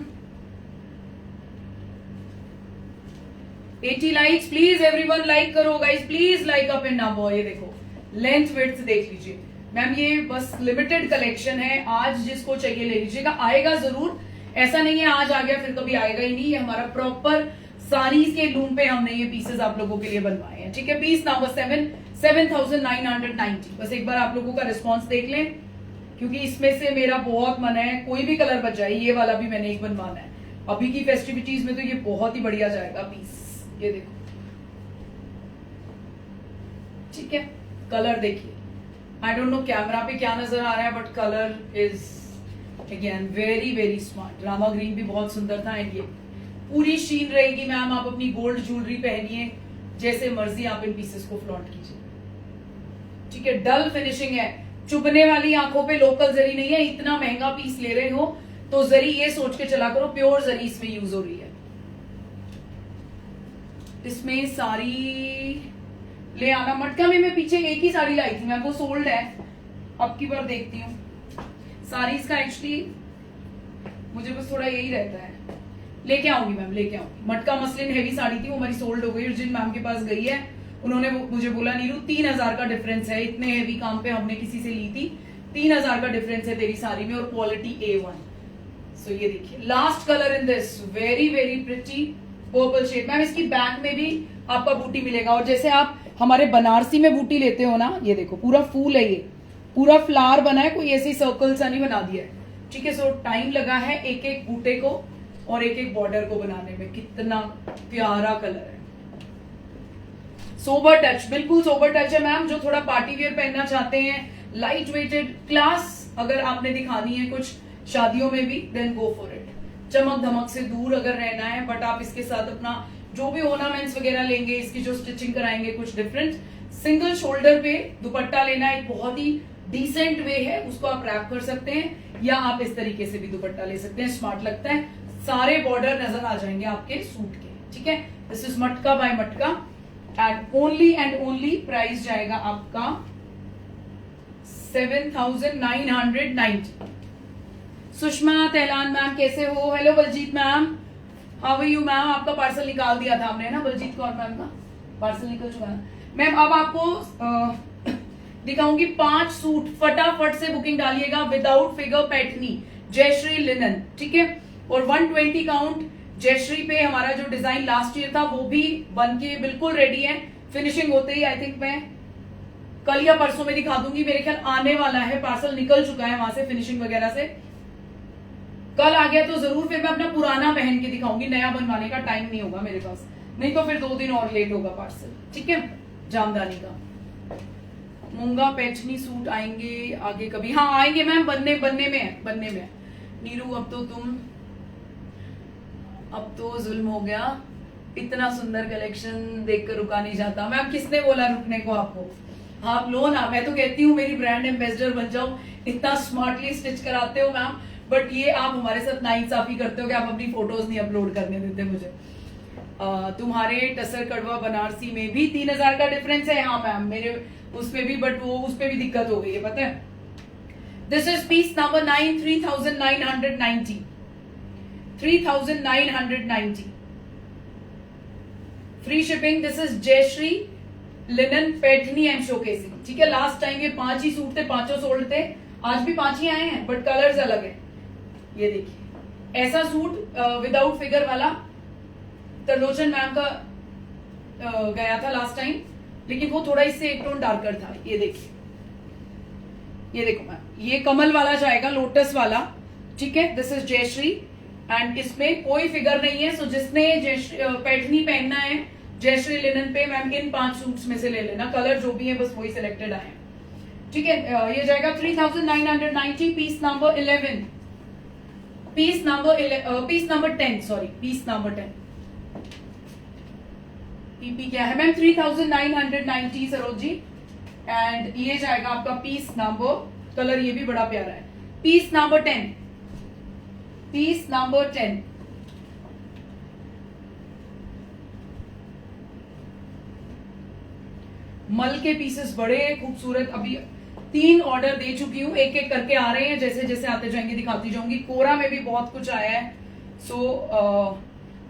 A: 80 likes please, everyone like करो guys, please like up in number. ये देखो, लेंथ विड्थ देख लीजिए मैम, ये बस लिमिटेड कलेक्शन है, आज जिसको चाहिए ले लीजिएगा। आएगा जरूर, ऐसा नहीं है आज आ गया फिर कभी आएगा ही नहीं। ये हमारा प्रॉपर सारीज के लूम पे हमने ये पीसेस आप लोगों के लिए बनवाए हैं, ठीक है। Piece number 7, 7,990। बस एक बार आप लोगों का रिस्पॉन्स देख लें, क्योंकि इसमें से मेरा बहुत मन है कोई भी कलर बच जाए। ये वाला भी मैंने एक बनवाना है अभी की फेस्टिविटीज में, तो ये बहुत ही बढ़िया जाएगा पीस। ये देखो, ठीक है, कलर देखिए। आई डोंट नो कैमरा पे क्या नजर आ रहा है, but colour is again very very smart. Rama green भी बहुत सुंदर था। एंड ये पूरी शीन रहेगी मैम, आप अपनी गोल्ड ज्वेलरी पहनिए, जैसे मर्जी आप इन पीसेस को फ्लॉन्ट कीजिए, ठीक है। डल फिनिशिंग है, चुभने वाली आंखों पे लोकल जरी नहीं है। इतना महंगा पीस ले रहे हो तो जरी ये सोच के चला करो प्योर जरी इसमें यूज हो रही है। इसमें साड़ी ले आना। मटका में मैं पीछे एक ही साड़ी लाई थी मैम, वो सोल्ड है, अब की बार देखती हूँ। साड़ीज का एक्चुअली मुझे बस थोड़ा यही रहता है, लेके आऊंगी मैम, लेके आऊंगी। मटका मसलिन हेवी साड़ी थी, वो हमारी सोल्ड हो गई। और जिन मैम के पास गई है उन्होंने मुझे बोला, नीरू 3,000 का डिफरेंस है, इतने हेवी काम पे हमने किसी से ली थी, 3,000 का डिफरेंस है तेरी साड़ी में, और क्वालिटी A1। सो ये देखिए, last colour in this, very very pretty purple shade. Ma'am इसकी बैक में भी आपका बूटी मिलेगा, और जैसे आप हमारे बनारसी में बूटी लेते हो ना, ये देखो पूरा फूल है, ये पूरा फ्लावर बना है, कोई ऐसी सर्कल सा नहीं बना दिया है, ठीक है। सो टाइम लगा है एक एक बूटे को और एक एक बॉर्डर को बनाने में। कितना प्यारा कलर है, सोबर टच, बिल्कुल सोबर टच है मैम। जो थोड़ा पार्टी वेयर पहनना चाहते हैं, लाइट वेटेड क्लास अगर आपने दिखानी है कुछ शादियों में भी, देन गो फॉर इट। चमक धमक से दूर अगर रहना है, बट आप इसके साथ अपना जो भी ऑर्नामेंट्स वगैरह लेंगे, इसकी जो स्टिचिंग कराएंगे कुछ डिफरेंट। सिंगल शोल्डर पे दुपट्टा लेना एक बहुत ही डिसेंट वे है, उसको आप रैप कर सकते हैं, या आप इस तरीके से भी दुपट्टा ले सकते हैं, स्मार्ट लगता है। सारे बॉर्डर नजर आ जाएंगे आपके सूट के, ठीक है। दिस इज मटका बाय मटका एंड ओनली प्राइस जाएगा आपका 7,990। सुषमा तेलान मैम कैसे हो? Hello Baljeet ma'am, how are you ma'am? आपका पार्सल निकाल दिया था हमने ना, बलजीत कौर मैम का पार्सल निकल चुका है मैम। अब आपको दिखाऊंगी 5 सूट, फटाफट से बुकिंग डालिएगा। विदाउट फिगर पैटर्नी जयश्री लिनन, ठीक है। और 120 काउंट जयश्री पे हमारा जो डिजाइन लास्ट ईयर था वो भी बन के बिल्कुल रेडी है। फिनिशिंग होते ही आई थिंक मैं कल या परसों में दिखा दूंगी, मेरे ख्याल आने वाला है, पार्सल निकल चुका है वहां से फिनिशिंग वगैरह से। कल आ गया तो जरूर फिर मैं अपना पुराना पहन के दिखाऊंगी, नया बनवाने का टाइम नहीं होगा मेरे पास, नहीं तो फिर 2 दिन और लेट होगा पार्सल, ठीक है। जामदानी का मूंगा पैठनी सूट आएंगे आगे कभी? हाँ आएंगे मैम, बनने में है। नीरू अब तो जुल्म हो गया, इतना सुंदर कलेक्शन देखकर रुका नहीं जाता। मैम किसने बोला रुकने को आपको? आप लो ना, मैं तो कहती हूँ मेरी ब्रांड एम्बेसडर बन जाओ, इतना स्मार्टली स्टिच कराते हो मैम। बट ये आप हमारे साथ नाइंसाफी करते हो कि आप अपनी फोटोज नहीं अपलोड करने देते मुझे। तुम्हारे टसर कड़वा बनारसी में भी 3,000 का डिफरेंस है। हाँ मैम मेरे उसमें भी, बट वो उसपे भी दिक्कत हो गई है पता है। This is piece number 9, 3,990, 3,990 free shipping. This is Jayshree linen Paithani I am showcasing, ठीक है। लास्ट टाइम ये 5 ही सूट थे, 5 सोल्ड थे, आज भी 5 ही आए हैं बट कलर्स अलग है। ये देखिए ऐसा सूट विदाउट फिगर वाला त्रिलोचन मैम का गया था लास्ट टाइम, लेकिन वो थोड़ा इससे एक टोन डार्कर था। ये देखिए, ये देखो मैम, ये कमल वाला जाएगा, लोटस वाला, ठीक है। दिस इज जयश्री एंड इसमें कोई फिगर नहीं है। सो जिसने पैठनी पहनना है जयश्री लिनन पे मैम, इन 5 सूट्स में से ले लेना, कलर जो भी है बस वही सिलेक्टेड आए, ठीक है। ये जाएगा 3,990, piece number 11, piece number 10, sorry piece number 10। PP क्या है मैम? 3,990 सरोज जी। एंड ये जाएगा आपका पीस नंबर, कलर ये भी बड़ा प्यारा है, पीस नंबर 10, पीस नंबर 10। मल के पीसेस बड़े खूबसूरत, अभी 3 ऑर्डर दे चुकी हूँ, एक एक करके आ रहे हैं, जैसे जैसे आते जाएंगे दिखाती जाऊंगी। कोरा में भी बहुत कुछ आया है। सो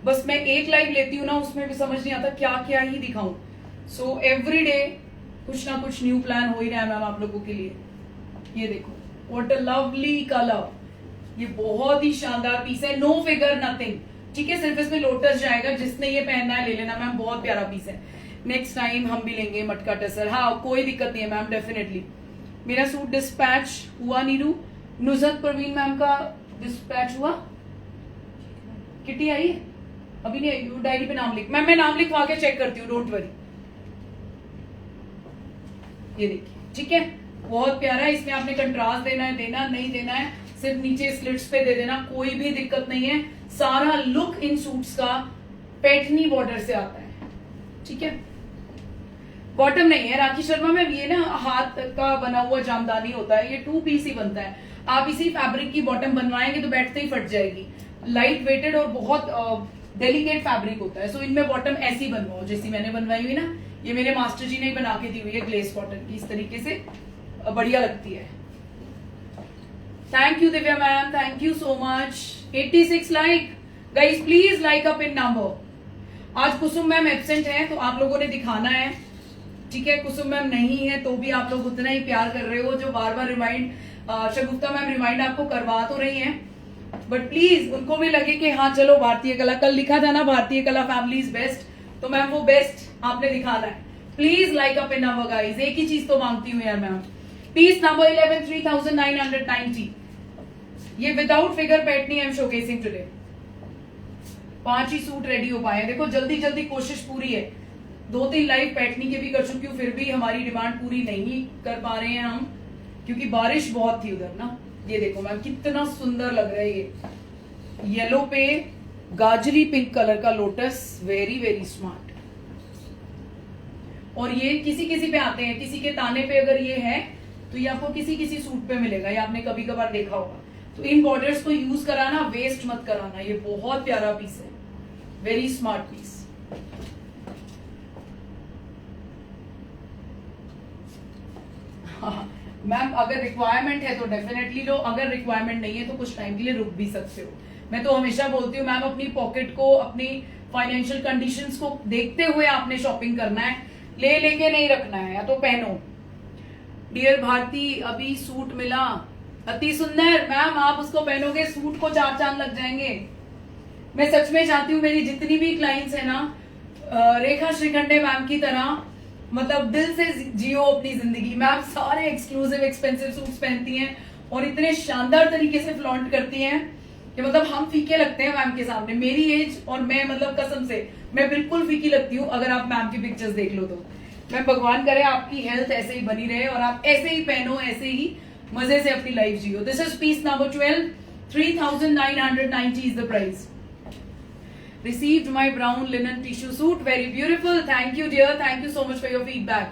A: बस मैं एक लाइव लेती हूँ ना, उसमें भी समझ नहीं आता क्या क्या ही दिखाऊं। सो एवरी डे कुछ ना कुछ न्यू प्लान हो ही रहा है मैम आप लोगों के लिए। ये देखो व्हाट अ लवली कलर, ये बहुत ही शानदार पीस है। नो फिगर नथिंग, ठीक है। सिर्फ इसमें लोटस जाएगा, जिसने ये पहनना है ले लेना मैम, बहुत प्यारा पीस है। नेक्स्ट टाइम हम भी लेंगे मटका टसर, हाँ कोई दिक्कत नहीं है मैम, डेफिनेटली। मेरा सूट डिस्पैच हुआ नीरू? नुजरत परवीन मैम का डिस्पैच हुआ? किटी आई है? अभी नहीं आई, डायरी पे नाम लिख, मैं नाम लिखवा के चेक करती हूँ, डोंट वरी। ये देखिए, ठीक है, बहुत प्यारा है। इसमें आपने कंट्रास्ट देना है, देना नहीं देना है, सिर्फ नीचे स्लिट्स पे दे देना, कोई भी दिक्कत नहीं है। सारा लुक इन सूट्स का पैठनी बॉर्डर से आता है, ठीक है। बॉटम नहीं है राखी शर्मा में, ये ना हाथ का बना हुआ जामदानी होता है, ये 2 पीस ही बनता है। आप इसी फैब्रिक की बॉटम बनवाएंगे तो बैठते ही फट जाएगी। लाइट वेटेड और बहुत डेलिकेट फैब्रिक होता है। सो इनमें बॉटम ऐसी बनवाओ जैसी मैंने बनवाई हुई ना, ये मेरे मास्टर जी ने बना के दी हुई है ग्लेस कॉटन की, इस तरीके से बढ़िया लगती है। Thank you Divya ma'am, thank you so much. 86 like, guys please like up in number. आज कुसुम मैम एब्सेंट है तो आप लोगों ने दिखाना है, ठीक है। कुसुम मैम नहीं है तो भी आप लोग उतना ही प्यार कर रहे हो, जो बार बार रिमाइंड, शगुफ्ता मैम रिमाइंड आपको करवा तो रही हैं, बट प्लीज उनको भी लगे कि हाँ चलो भारतीय कला, कल लिखा था ना भारतीय कला फैमिली इज बेस्ट, तो मैम वो बेस्ट आपने दिखाना है। Please like up in number guys, एक ही चीज तो मांगती हूँ यार मैम। पीस नंबर 11, 3,990, ये without figure pattern I am showcasing today. 5 he suit ready हो पाए, देखो जल्दी जल्दी कोशिश पूरी है। 2-3 लाइव पैटर्न के भी कर चुकी हूँ, फिर भी हमारी डिमांड पूरी नहीं कर पा रहे हैं हम, क्योंकि बारिश बहुत थी उधर ना। ये देखो मैम कितना सुंदर लग रहा है, ये येलो पे गाजरी पिंक कलर का लोटस, वेरी वेरी स्मार्ट। और ये किसी किसी पे आते हैं, किसी के ताने पे अगर ये है तो ये आपको किसी किसी सूट पे मिलेगा, ये आपने कभी कभार देखा होगा। तो इन बॉर्डर्स को यूज कराना, वेस्ट मत कराना, ये बहुत प्यारा पीस है, वेरी स्मार्ट पीस। हाँ, मैम अगर रिक्वायरमेंट है तो डेफिनेटली लो, अगर रिक्वायरमेंट नहीं है तो कुछ टाइम के लिए रुक भी सकते हो। मैं तो हमेशा बोलती हूँ मैम अपनी पॉकेट को, अपनी फाइनेंशियल कंडीशंस को देखते हुए आपने शॉपिंग करना है, ले लेके नहीं रखना है, या तो पहनो। डियर भारती, अभी सूट मिला अति सुंदर। मैम आप उसको पहनोगे सूट को 4 चांद लग जाएंगे। मैं सच में चाहती हूँ मेरी जितनी भी क्लाइंट्स है ना, रेखा श्रीखंडे मैम की तरह मतलब दिल से जियो अपनी जिंदगी। मैम सारे एक्सक्लूसिव एक्सपेंसिव सूट्स पहनती हैं और इतने शानदार तरीके से फ्लॉन्ट करती हैं कि मतलब हम फीके लगते हैं मैम के सामने। मेरी एज और मैं मतलब कसम से मैं बिल्कुल फीकी लगती हूँ अगर आप मैम की पिक्चर्स देख लो तो। मैं भगवान करे आपकी हेल्थ ऐसे ही बनी रहे और आप ऐसे ही पहनो, ऐसे ही मजे से अपनी life Jio. This is piece number 12, 3990 is the price. Received my brown linen tissue suit, very beautiful. Thank you dear, thank you so much for your feedback.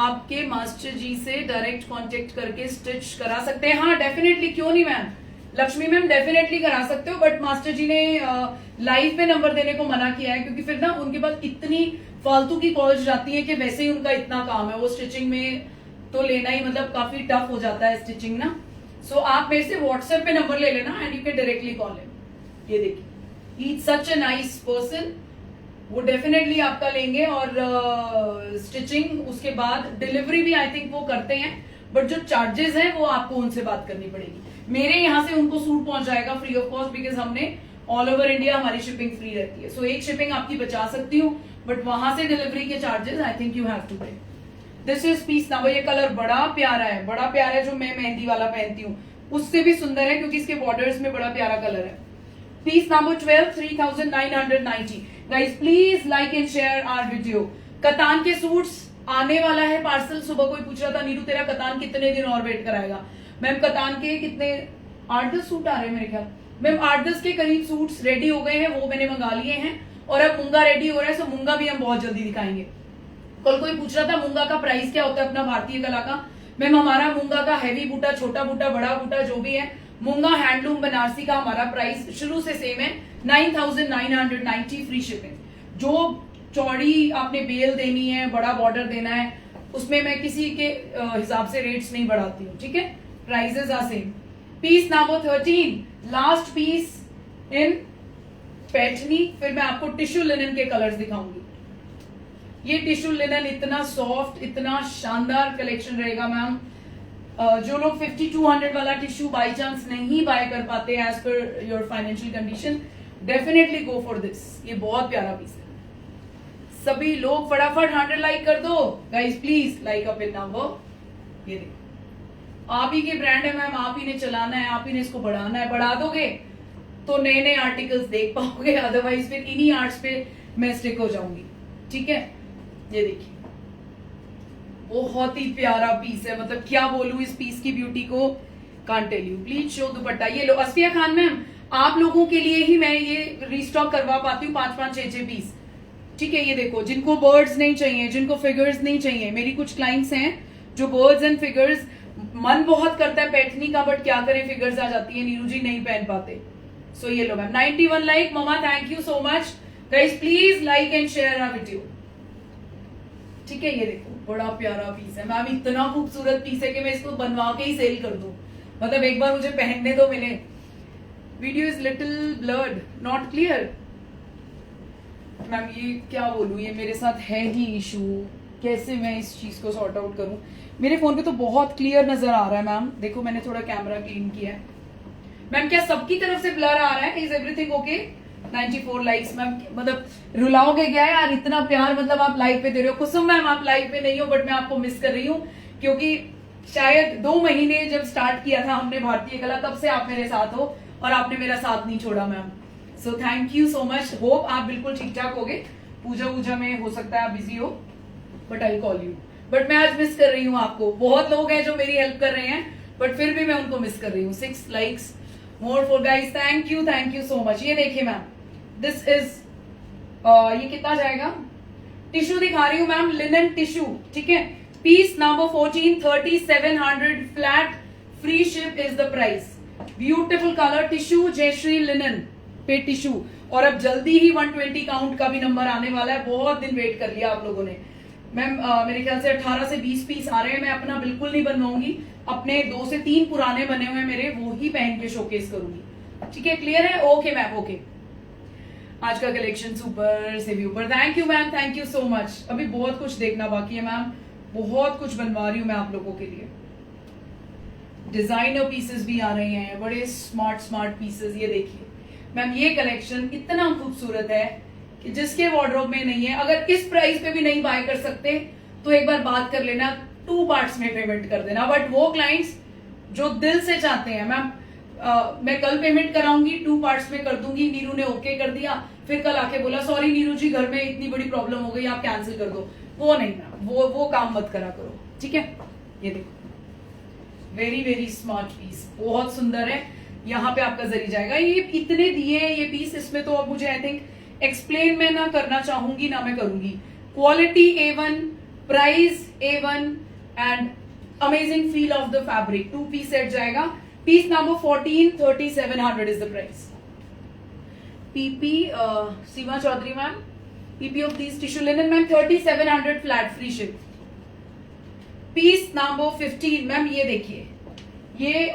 A: आपके मास्टर जी से डायरेक्ट कांटेक्ट करके स्टिच करा सकते हैं? हाँ definitely, क्यों नहीं ma'am, Lakshmi ma'am definitely करा सकते हो, बट मास्टर जी ने लाइव पे नंबर देने को मना किया है क्योंकि फिर ना उनके पास इतनी फालतू की कॉल्स जाती है कि वैसे ही उनका इतना काम है, वो स्टिचिंग में तो लेना ही मतलब काफी टफ हो जाता है स्टिचिंग ना। सो आप मेरे से व्हाट्सएप पे नंबर ले लेना and you can directly call him. ये देखिए, he is such a nice person, वो डेफिनेटली आपका लेंगे। और स्टिचिंग उसके बाद डिलीवरी भी आई थिंक वो करते हैं, बट जो चार्जेस हैं वो आपको उनसे बात करनी पड़ेगी। मेरे यहाँ से उनको सूट पहुंचाएगा फ्री ऑफ कॉस्ट, बिकॉज हमने ऑल ओवर इंडिया हमारी शिपिंग फ्री रहती है। सो एक शिपिंग आपकी बचा सकती हूँ, बट वहां से डिलीवरी के charges I think you have to pay. This is piece number, ये कलर बड़ा प्यारा है, बड़ा प्यारा है। जो मैं मेहंदी वाला पहनती हूँ उससे भी सुंदर है क्योंकि इसके बॉर्डर्स में बड़ा प्यारा कलर है। Piece number 12, 3990। Guys please like and share our video. Katan के सूट्स आने वाला है पार्सल। सुबह कोई पूछ रहा था नीरू तेरा कतान कितने दिन और वेट कराएगा। मैम कतान के कितने 8-10 सूट आ रहे हैं मेरे ख्याल। मैम 8-10 के करीब सूट्स रेडी हो गए हैं, वो मैंने मंगा लिए हैं और अब मूंगा रेडी हो रहा है। सो मूंगा भी हम बहुत जल्दी दिखाएंगे। कल कोई पूछ रहा था मूंगा का प्राइस क्या होता है अपना भारतीय कला का। मैम हमारा मूंगा का हैवी बूटा, छोटा बूटा, बड़ा बूटा जो भी है, मूंगा हैंडलूम बनारसी का हमारा प्राइस शुरू से सेम है 9990 फ्री शिपिंग। जो चौड़ी आपने बेल देनी है, बड़ा बॉर्डर देना है, उसमें मैं किसी के हिसाब से रेट्स नहीं बढ़ाती हूँ, ठीक है, prices are same. Piece number 13, last piece in Paithani. फिर मैं आपको टिश्यू लिनन के कलर्स दिखाऊंगी। ये टिश्यू लिनन इतना सॉफ्ट, इतना शानदार कलेक्शन रहेगा मैम। जो लोग 5200 वाला टिश्यू बाई चांस नहीं बाय कर पाते as per your financial condition, definitely go for this. ये बहुत प्यारा पीस है। सभी लोग फटाफट 100 लाइक कर दो guys, please like up in number. ये देखो, आप ही के ब्रांड है मैम, आप ही ने चलाना है, आप ही ने इसको बढ़ाना है। बढ़ा दोगे तो नए नए आर्टिकल्स देख पाओगे, अदरवाइज फिर इन्हीं आर्ट्स पे मैं स्टिक हो जाऊंगी, ठीक है। ये देखिए बहुत ही प्यारा पीस है, मतलब क्या बोलूं इस पीस की ब्यूटी को, can't tell you. Please show dupatta. ये लो अस्फिया खान मैम, आप लोगों के लिए ही मैं ये रिस्टॉक करवा पाती हूँ 5-5, 6-6 पीस, ठीक है। ये देखो, जिनको बर्ड्स नहीं चाहिए, जिनको फिगर्स नहीं चाहिए, मेरी कुछ क्लाइंट्स हैं जो बर्ड्स एंड फिगर्स, मन बहुत करता है पैठनी का, बट क्या करें फिगर्स आ जाती है, नीरू जी नहीं पहन पाते। सो ये लो ma'am, 91 like. Mama thank you so much. Guys please like and share our video, ठीक है। ये देखो बड़ा प्यारा पीस है मैम, इतना खूबसूरत पीस है कि मैं इसको बनवा के ही सेल कर दूं, मतलब एक बार मुझे पहनने तो मिले। Video is little blurred, not clear. Ma'am ये क्या बोलूं, ये मेरे साथ है ही इशू, कैसे मैं इस चीज को सॉर्ट आउट करूं। मेरे फोन पे तो बहुत क्लियर नजर आ रहा है मैम, देखो मैंने थोड़ा कैमरा क्लीन किया है। मैम क्या सबकी तरफ से ब्लर आ रहा है? Is everything okay? 94 likes ma'am, मतलब रुलाओगे क्या यार, इतना प्यार मतलब आप लाइव पे दे रहे हो। कुसुम मैम आप लाइव पे नहीं हो, बट मैं आपको मिस कर रही हूँ क्योंकि शायद 2 महीने जब स्टार्ट किया था हमने भारतीय कला, तब से आप मेरे साथ हो और आपने मेरा साथ नहीं छोड़ा ma'am. So thank you so much. Hope आप बिल्कुल ठीक ठाक होगे। पूजा वूजा में हो सकता है आप बिजी हो, but I call you. But मैं आज मिस कर रही हूँ आपको। बहुत लोग हैं जो मेरी हेल्प कर रहे हैं, बट फिर भी मैं उनको मिस कर रही हूँ। 6 likes more for guys, thank you so much. ये देखिए मैम, दिस इज ये कितना जाएगा, टिश्यू दिखा रही हूँ मैम, लिनन टिश्यू, ठीक है। Piece number 14, 3700 flat, free ship is the price. Beautiful colour, tissue, Jayshree linen पे टिश्यू। और अब जल्दी ही 120 काउंट का भी नंबर आने वाला है, बहुत दिन वेट कर लिया आप लोगों ने। मैम मेरे ख्याल से 18 से 20 पीस आ रहे हैं। मैं अपना बिल्कुल नहीं बनवाऊंगी, अपने 2 से 3 पुराने बने हुए मेरे वो ही पहन के शोकेस करूंगी। ठीक है, क्लियर है? Okay ma'am, okay. आज का कलेक्शन सुपर से भी ऊपर। Thank you ma'am, thank you so much. अभी बहुत कुछ देखना बाकी है मैम, बहुत कुछ बनवा रही हूँ मैं आप लोगों के लिए। डिजाइनर पीसेस भी आ रहे हैं, बड़े स्मार्ट स्मार्ट पीसेस। ये देखिए मैम, ये कलेक्शन इतना खूबसूरत है कि जिसके वार्डरोब में नहीं है। अगर इस प्राइस पे भी नहीं बाय कर सकते तो एक बार बात कर लेना, 2 पार्ट्स में पेमेंट कर देना। बट वो क्लाइंट्स जो दिल से चाहते हैं मैम, मैं कल पेमेंट कराऊंगी, 2 पार्ट्स में कर दूंगी, नीरू ने ओके कर दिया, फिर कल आके बोला सॉरी नीरू जी घर में इतनी बड़ी प्रॉब्लम हो गई, आप कैंसिल कर दो, वो नहीं मैम, वो काम मत करा करो। ठीक है, ये देखो वेरी वेरी स्मार्ट पीस, बहुत सुंदर है। यहाँ पे आपका जरी जाएगा। ये इतने दिए हैं ये पीस, इसमें तो अब मुझे आई थिंक एक्सप्लेन मैं ना करना चाहूंगी ना मैं करूंगी। Quality A1, price A1 and amazing feel of the fabric. 2 piece set जाएगा। Piece number 14, 3700 is the price. PP Seema Chaudhary ma'am, PP of this tissue linen ma'am 3700 flat free ship. Piece number 15 ma'am, ये देखिए ये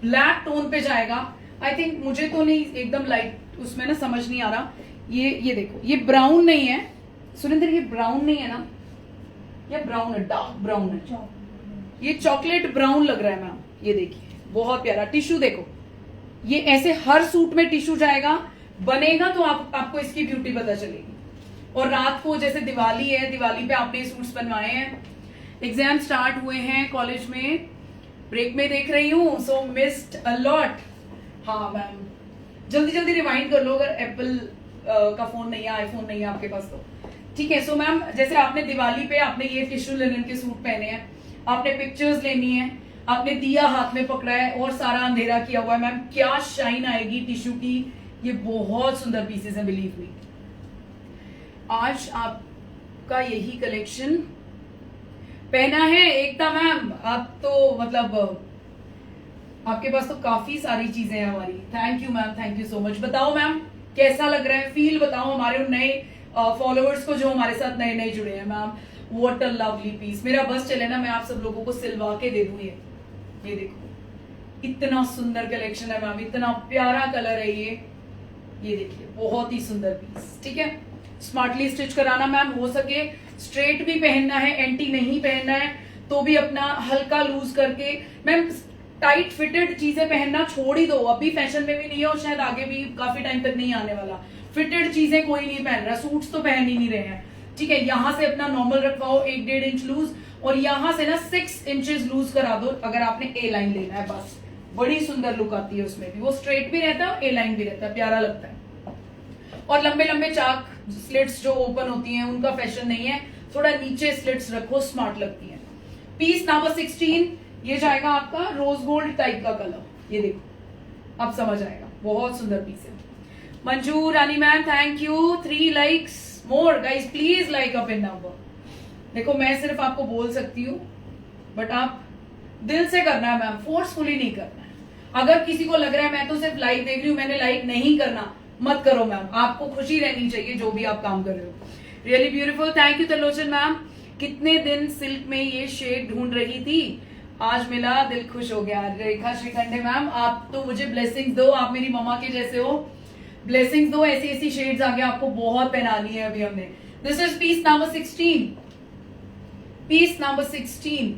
A: black tone पे जाएगा। I think मुझे तो नहीं, एकदम लाइट उसमें ना समझ नहीं आ रहा। ये देखो, ये ब्राउन नहीं है सुरेंद्र, ये ब्राउन नहीं है ना, ये ब्राउन है, डार्क ब्राउन है, ये चॉकलेट ब्राउन लग रहा है मैम। ये देखिए बहुत प्यारा टिश्यू, देखो ये ऐसे हर सूट में टिश्यू जाएगा, बनेगा तो आपको इसकी ब्यूटी पता चलेगी। और रात को जैसे दिवाली है, दिवाली पे आपने सूट्स बनवाए हैं, एग्जाम स्टार्ट हुए हैं कॉलेज में, ब्रेक में देख रही हूँ, सो मिस्ड अ लॉट। हाँ मैम, जल्दी जल्दी रिमाइंड कर लो अगर एप्पल का फोन नहीं है, आईफोन नहीं है आपके पास तो। ठीक है, सो मैम जैसे आपने दिवाली पे आपने ये टिश्यू लिनन के सूट पहने हैं, आपने पिक्चर्स लेनी है, आपने दिया हाथ में पकड़ा है और सारा अंधेरा किया हुआ है मैम, क्या शाइन आएगी टिश्यू की। ये बहुत सुंदर पीसेस है, बिलीव मी। आज आपका यही कलेक्शन पहना है एकता मैम, आप तो मतलब आपके पास तो काफी सारी चीजें हैं हमारी। Thank you ma'am, thank you so much. बताओ मैम कैसा लग रहा है, फील बताओ हमारे उन नए फॉलोअर्स को जो हमारे साथ नए नए जुड़े हैं। Ma'am what a lovely piece, मेरा बस चले ना मैं आप सब लोगों को सिलवा के दे दूं। ये देखो इतना सुंदर कलेक्शन है मैम, इतना प्यारा कलर है ये देखिए बहुत ही सुंदर पीस। ठीक है, स्मार्टली स्टिच कराना मैम, हो सके स्ट्रेट भी पहनना है, एंटी नहीं पहनना है तो भी अपना हल्का लूज करके। मैम टाइट फिटेड चीजें पहनना छोड़ ही दो, अभी फैशन में भी नहीं है और शायद आगे भी काफी टाइम तक नहीं आने वाला। फिटेड चीजें कोई नहीं पहन रहा, सूट्स तो पहन ही नहीं रहे हैं। ठीक है, यहाँ से अपना नॉर्मल रखवाओ 1-1.5 इंच लूज, और यहाँ से ना 6 इंचेस लूज करा दो अगर आपने ए लाइन लेना है, बस बड़ी सुंदर लुक आती है उसमें भी। वो स्ट्रेट भी रहता है, ए लाइन भी रहता है, प्यारा लगता है। और लंबे लंबे चाक स्लिट्स जो ओपन होती हैं उनका फैशन नहीं है, थोड़ा नीचे स्लिट्स रखो, स्मार्ट लगती है। पीस नंबर 16 ये जाएगा आपका रोज गोल्ड टाइप का कलर। ये देखो अब समझ आएगा, बहुत सुंदर पीस है। Manju Rani ma'am thank you, 3 likes more guys, please like up in number. देखो मैं सिर्फ आपको बोल सकती हूँ, बट आप दिल से करना है मैम, फोर्सफुली नहीं करना है। अगर किसी को लग रहा है मैं तो सिर्फ लाइक देख रही हूँ, मैंने लाइक नहीं करना, मत करो मैम, आपको खुशी रहनी चाहिए जो भी आप काम कर रहे हो। Really beautiful, thank you Trilochan ma'am. कितने दिन सिल्क में ये शेड ढूंढ रही थी, आज मिला, दिल खुश हो गया। रेखा श्रीखंडे मैम आप तो मुझे ब्लेसिंग्स दो, आप मेरी मम्मा के जैसे हो, ब्लेसिंग्स दो, ऐसी ऐसी शेड्स आगे आपको बहुत पहनानी है अभी हमने। This is piece number 16, piece number 16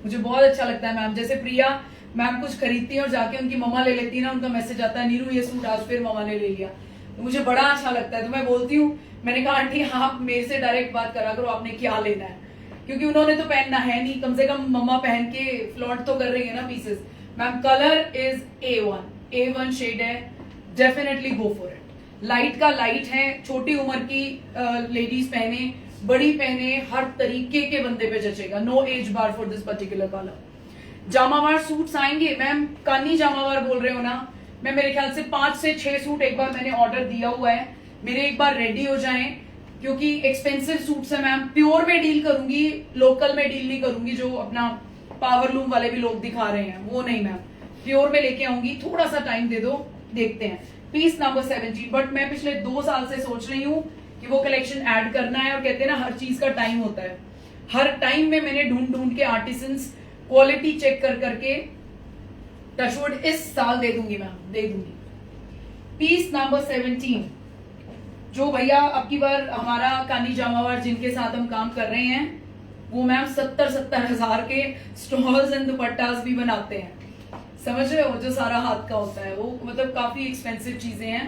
A: मुझे बहुत अच्छा लगता है मैम। जैसे प्रिया मैम कुछ खरीदती है और जाके उनकी मम्मा ले लेती है ना, उनका मैसेज आता है नीरू ये सूट आज फिर मम्मा ने ले लिया, तो मुझे बड़ा अच्छा लगता है। तो मैं बोलती हूँ, मैंने कहा आंटी आप मेरे से डायरेक्ट बात करा करो आपने क्या लेना है, क्योंकि उन्होंने तो पहनना है नहीं, कम से कम मम्मा पहन के फ्लॉट तो कर रही है ना pieces. Ma'am colour is A1 shade है, definitely go for it. Light का लाइट है, छोटी उम्र की लेडीज पहने, बड़ी पहने, हर तरीके के बंदे पे जचेगा, no age bar for this particular colour. Jamawar suits आएंगे मैम, कानी जामावार बोल रहे हो ना, मैं मेरे ख्याल से 5 से 6 सूट एक बार मैंने ऑर्डर दिया हुआ है, मेरे एक बार रेडी हो जाएं, क्योंकि एक्सपेंसिव सूट्स है मैम। प्योर में डील करूंगी, लोकल में डील नहीं करूंगी, जो अपना पावर लूम वाले भी लोग दिखा रहे हैं वो नहीं मैम, प्योर में लेके आऊंगी, थोड़ा सा टाइम दे दो, देखते हैं। पीस नंबर 17, बट मैं पिछले 2 साल से सोच रही हूँ कि वो कलेक्शन ऐड करना है, और कहते हैं ना हर चीज का टाइम होता है, हर टाइम में मैंने ढूंढ ढूंढ के आर्टिसंस क्वालिटी चेक कर करके टचवुड इस साल दे दूंगी मैम, दे दूंगी। पीस नंबर 17, जो भैया अब की बार हमारा कानी जामावार जिनके साथ हम काम कर रहे हैं, वो मैम 70-70 हजार के स्टॉल्स एंड दुपट्टास भी बनाते हैं, समझ रहे हो, जो सारा हाथ का होता है वो, मतलब काफी एक्सपेंसिव चीजें हैं,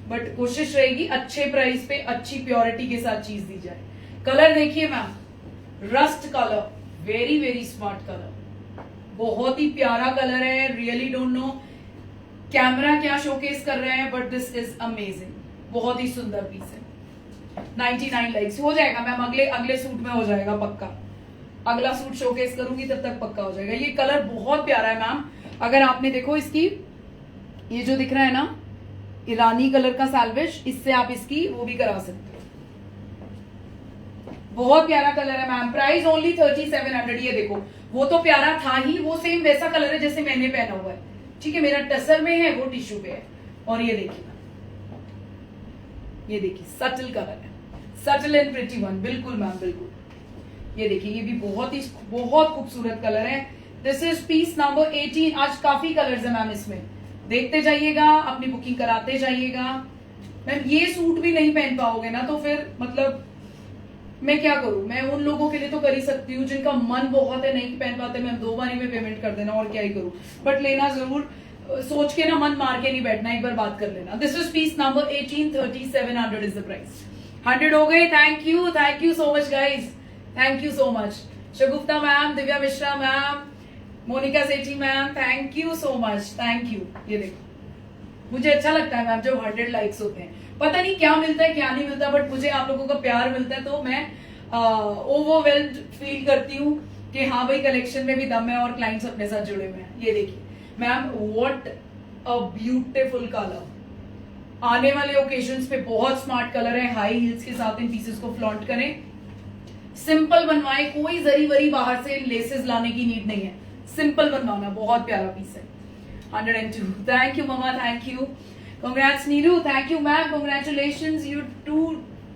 A: बट कोशिश रहेगी अच्छे प्राइस पे अच्छी प्योरिटी के साथ चीज दी जाए। कलर देखिए ma'am, rust colour, very very smart colour, बहुत ही प्यारा कलर है। रियली डोंट नो कैमरा क्या शोकेस कर रहे हैं, बट दिस इज अमेजिंग, बहुत ही सुंदर पीस है। 99 लाइक्स हो जाएगा मैम, अगले सूट में हो जाएगा पक्का, अगला सूट शोकेस करूंगी तब तक पक्का हो जाएगा। ये कलर बहुत प्यारा है मैम, अगर आपने देखो इसकी ये जो दिख रहा है ना ईरानी कलर का सैल्वेज, इससे आप इसकी वो भी करा सकते हो, बहुत प्यारा कलर है मैम। Price only 3700। ये देखो वो तो प्यारा था ही, वो सेम वैसा कलर है जैसे मैंने पहना हुआ है, ठीक है, मेरा टसर में है, वो टिश्यू पे है। और ये देखिए मैम, ये देखिए सटल कलर है, सटल एंड प्रिटी वन, बिल्कुल मैम बिल्कुल। ये देखिए ये भी बहुत खूबसूरत कलर है। This is piece number 18। आज काफी कलर्स है मैम इसमें, देखते जाइएगा, अपनी बुकिंग कराते जाइएगा। मैम ये सूट भी नहीं पहन पाओगे ना तो फिर मतलब मैं क्या करूं, मैं उन लोगों के लिए तो कर ही सकती हूँ जिनका मन बहुत है, नहीं पहन पाते, मैं 2 बारी में पेमेंट कर देना, और क्या ही करूं, बट लेना जरूर, सोच के ना मन मार के नहीं बैठना, एक बार बात कर लेना। This is piece number 18, 3700 is the price. 100 हो गए, thank you so much guys, thank you so much. Shagufta ma'am, Divya Mishra ma'am, Monica Sethi ma'am, thank you so much, thank you. ये देखो मुझे अच्छा लगता है मैम जब 100 लाइक्स होते हैं, पता नहीं क्या मिलता है क्या नहीं मिलता, बट मुझे आप लोगों का प्यार मिलता है तो मैं ओवरवेल्म्ड फील करती हूँ कि हाँ भाई कलेक्शन में भी दम है और क्लाइंट्स अपने साथ जुड़े हुए हैं। ये देखिए ma'am, what a beautiful colour, आने वाले ओकेजन्स पे बहुत स्मार्ट कलर है। हाई हील्स के साथ इन पीसेस को फ्लॉन्ट करें, सिंपल बनवाए, कोई जरी वरी बाहर से लेसेस लाने की नीड नहीं है, सिंपल बनवाना, बहुत प्यारा पीस है। 102, thank you mama, thank you, congrats Neeru, thank you ma'am, congratulations you too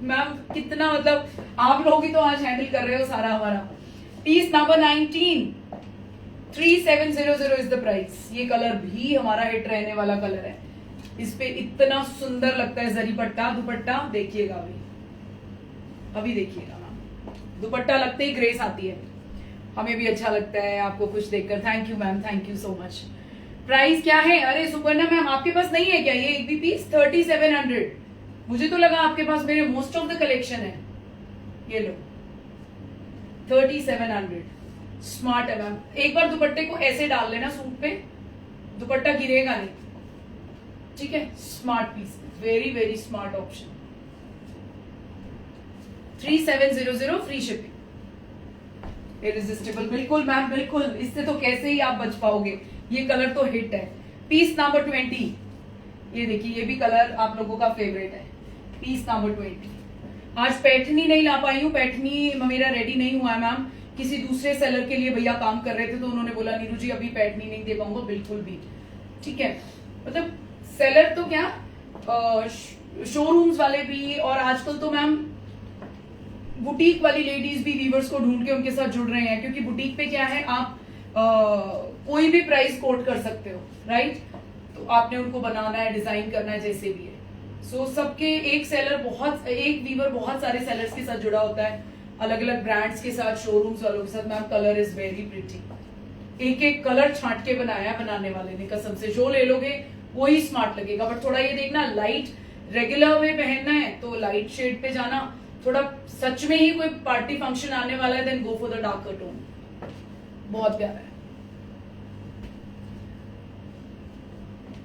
A: ma'am. कितना मतलब आप लोग ही तो आज हैंडल कर रहे हो सारा हमारा। Piece number 19, 3700 is the price. ये कलर भी हमारा हिट रहने वाला कलर है, इस पे इतना सुंदर लगता है जरी पट्टा, दुपट्टा देखिएगा अभी देखिएगा मैम, दुपट्टा लगते ही ग्रेस आती है, हमें भी अच्छा लगता है आपको कुछ देखकर। Thank you ma'am, thank you so much. Price क्या है? अरे सुपर्णा मैम आपके पास नहीं है क्या ये एक भी पीस? 3700, मुझे तो लगा आपके पास मेरे मोस्ट ऑफ द कलेक्शन है। ये लो 3700, स्मार्ट है मैम। एक बार दुपट्टे को ऐसे डाल लेना सूट पे, दुपट्टा गिरेगा नहीं, ठीक है, smart piece, very very smart option. 3700 free shipping, irresistible, बिल्कुल मैम बिल्कुल, इससे तो कैसे ही आप बच पाओगे, ये कलर तो हिट है। पीस नंबर 20, ये देखिए ये भी कलर आप लोगों का फेवरेट है। पीस नंबर 20, आज पैठनी नहीं ला पाई हूँ, पैठनी मेरा रेडी नहीं हुआ है मैम, किसी दूसरे सेलर के लिए भैया काम कर रहे थे तो उन्होंने बोला नीरू जी अभी पैठनी नहीं दे पाऊंगा बिल्कुल भी, ठीक है। मतलब सेलर तो क्या, शोरूम्स वाले भी, और आजकल तो मैम बुटीक वाली लेडीज भी वीवर्स को ढूंढ के उनके साथ जुड़ रहे हैं, क्योंकि बुटीक पे क्या है आप कोई भी प्राइस कोट कर सकते हो, राइट, तो आपने उनको बनाना है, डिजाइन करना है, जैसे भी है। सो सबके एक वीवर बहुत सारे सेलर्स के साथ जुड़ा होता है, अलग अलग ब्रांड्स के साथ, शोरूम्स वालों के साथ। Ma'am colour is very pretty, एक एक कलर छांट के बनाया बनाने वाले ने, कसम से जो ले लोगे वही स्मार्ट लगेगा। बट थोड़ा ये देखना, लाइट रेगुलर में पहनना है तो लाइट शेड पे जाना, थोड़ा सच में ही कोई पार्टी फंक्शन आने वाला है then go for the darker tone, बहुत प्यारा है।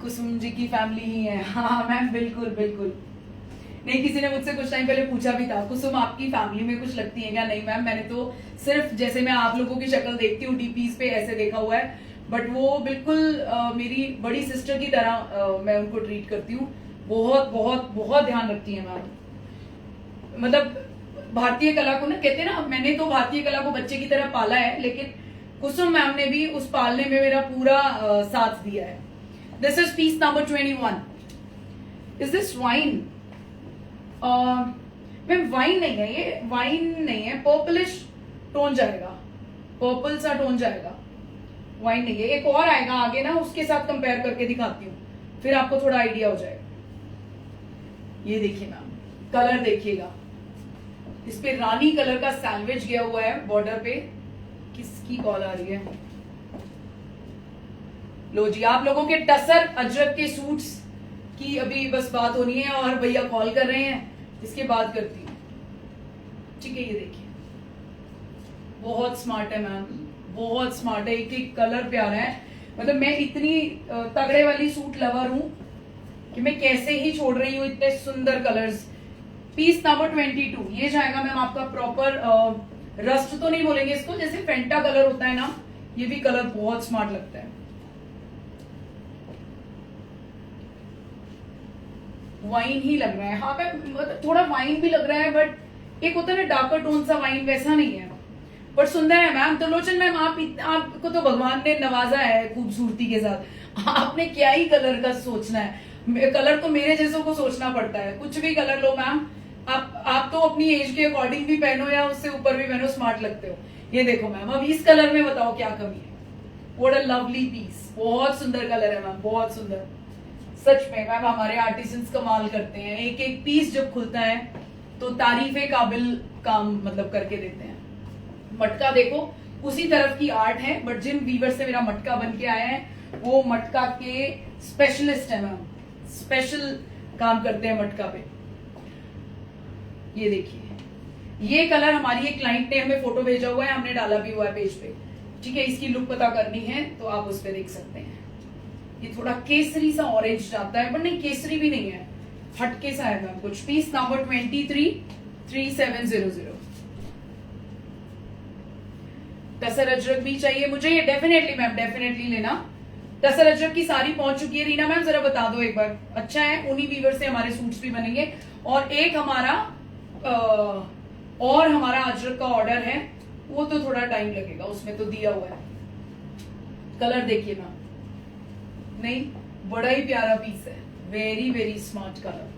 A: कुसुम जी की फैमिली ही है, हाँ मैम बिल्कुल बिल्कुल। नहीं, किसी ने मुझसे कुछ टाइम पहले पूछा भी था कुसुम आपकी फैमिली में कुछ लगती है क्या? नहीं मैम, मैंने तो सिर्फ जैसे मैं आप लोगों की शक्ल देखती हूँ डीपीज पे ऐसे देखा हुआ है, बट वो बिल्कुल मेरी बड़ी सिस्टर की तरह मैं उनको ट्रीट करती हूँ, बहुत बहुत बहुत ध्यान रखती है मैम। मतलब भारतीय कला को ना, कहते हैं ना, मैंने तो भारतीय कला को बच्चे की तरह पाला है, लेकिन कुसुम मैम ने भी उस पालने में मेरा पूरा साथ दिया है। This is piece number 21, is this wine? Ma'am wine नहीं है, ये वाइन नहीं है, पर्पलिश टोन जाएगा, पर्पल सा टोन जाएगा, वाइन नहीं है। एक और आएगा आगे ना, उसके साथ कंपेयर करके दिखाती हूँ, फिर आपको थोड़ा आइडिया हो जाएगा। ये देखिए मैम, कलर देखिएगा, इस पे रानी कलर का सैंडविच गया हुआ है बॉर्डर पे। किसकी कॉल आ रही है? लो जी, आप लोगों के टसर अजरक के सूट्स की अभी बस बात होनी है और भैया कॉल कर रहे हैं, इसके बाद करती हूँ, ठीक है। ये देखिए, बहुत स्मार्ट है मैम, बहुत स्मार्ट है, एक एक कलर प्यारा है। मतलब मैं इतनी तगड़े वाली सूट लवर हूं कि मैं कैसे ही छोड़ रही हूँ इतने सुंदर कलर्स। पीस नंबर 22 ये जाएगा मैम आपका प्रॉपर रस्ट तो नहीं बोलेंगे इसको, जैसे फेंटा कलर होता है ना, ये भी कलर बहुत स्मार्ट लगता है। वाइन ही लग रहा है, हाँ मैम थोड़ा वाइन भी लग रहा है, बट एक होता है ना डार्कर टोन सा वाइन, वैसा नहीं है, पर सुंदर है मैम। तो लोचन मैम आपको तो भगवान ने नवाजा है खूबसूरती के साथ, आपने क्या ही कलर का सोचना है, कलर तो मेरे जैसों को सोचना पड़ता है। कुछ भी कलर लो मैम, आप तो अपनी एज के अकॉर्डिंग भी पहनो या उससे ऊपर भी पहनो, स्मार्ट लगते हो। ये देखो मैम, अब इस कलर में बताओ क्या कमी है। व्हाट अ लवली पीस, बहुत सुंदर कलर है मैम, बहुत सुंदर। सच में मैम हमारे आर्टिसंस कमाल करते हैं, एक एक पीस जब खुलता है तो तारीफे काबिल काम मतलब करके देते हैं। मटका देखो, उसी तरफ की आर्ट है, बट जिन वीवर से मेरा मटका बन के आया है वो मटका के स्पेशलिस्ट है मैम, स्पेशल काम करते हैं मटका पे। ये देखिए, ये कलर हमारी एक क्लाइंट ने हमें फोटो भेजा हुआ है, हमने डाला भी हुआ है पेज पे, ठीक है। इसकी लुक पता करनी है तो आप उस पर देख सकते हैं। ये थोड़ा केसरी सा ऑरेंज जाता है, बट नहीं केसरी भी नहीं है, हटके सा है मैम कुछ। Piece number 233700। टसर अजरक भी चाहिए मुझे, ये डेफिनेटली मैम, डेफिनेटली लेना। टसर अजरक की सारी पहुंच चुकी है। रीना मैम जरा बता दो एक बार, अच्छा है, उन्हीं वीवर से हमारे सूट्स भी बनेंगे। और एक हमारा अजरक का ऑर्डर है, वो तो थोड़ा टाइम लगेगा, उसमें तो दिया हुआ है। कलर देखिए मैम, नहीं बड़ा ही प्यारा पीस है, very very smart colour.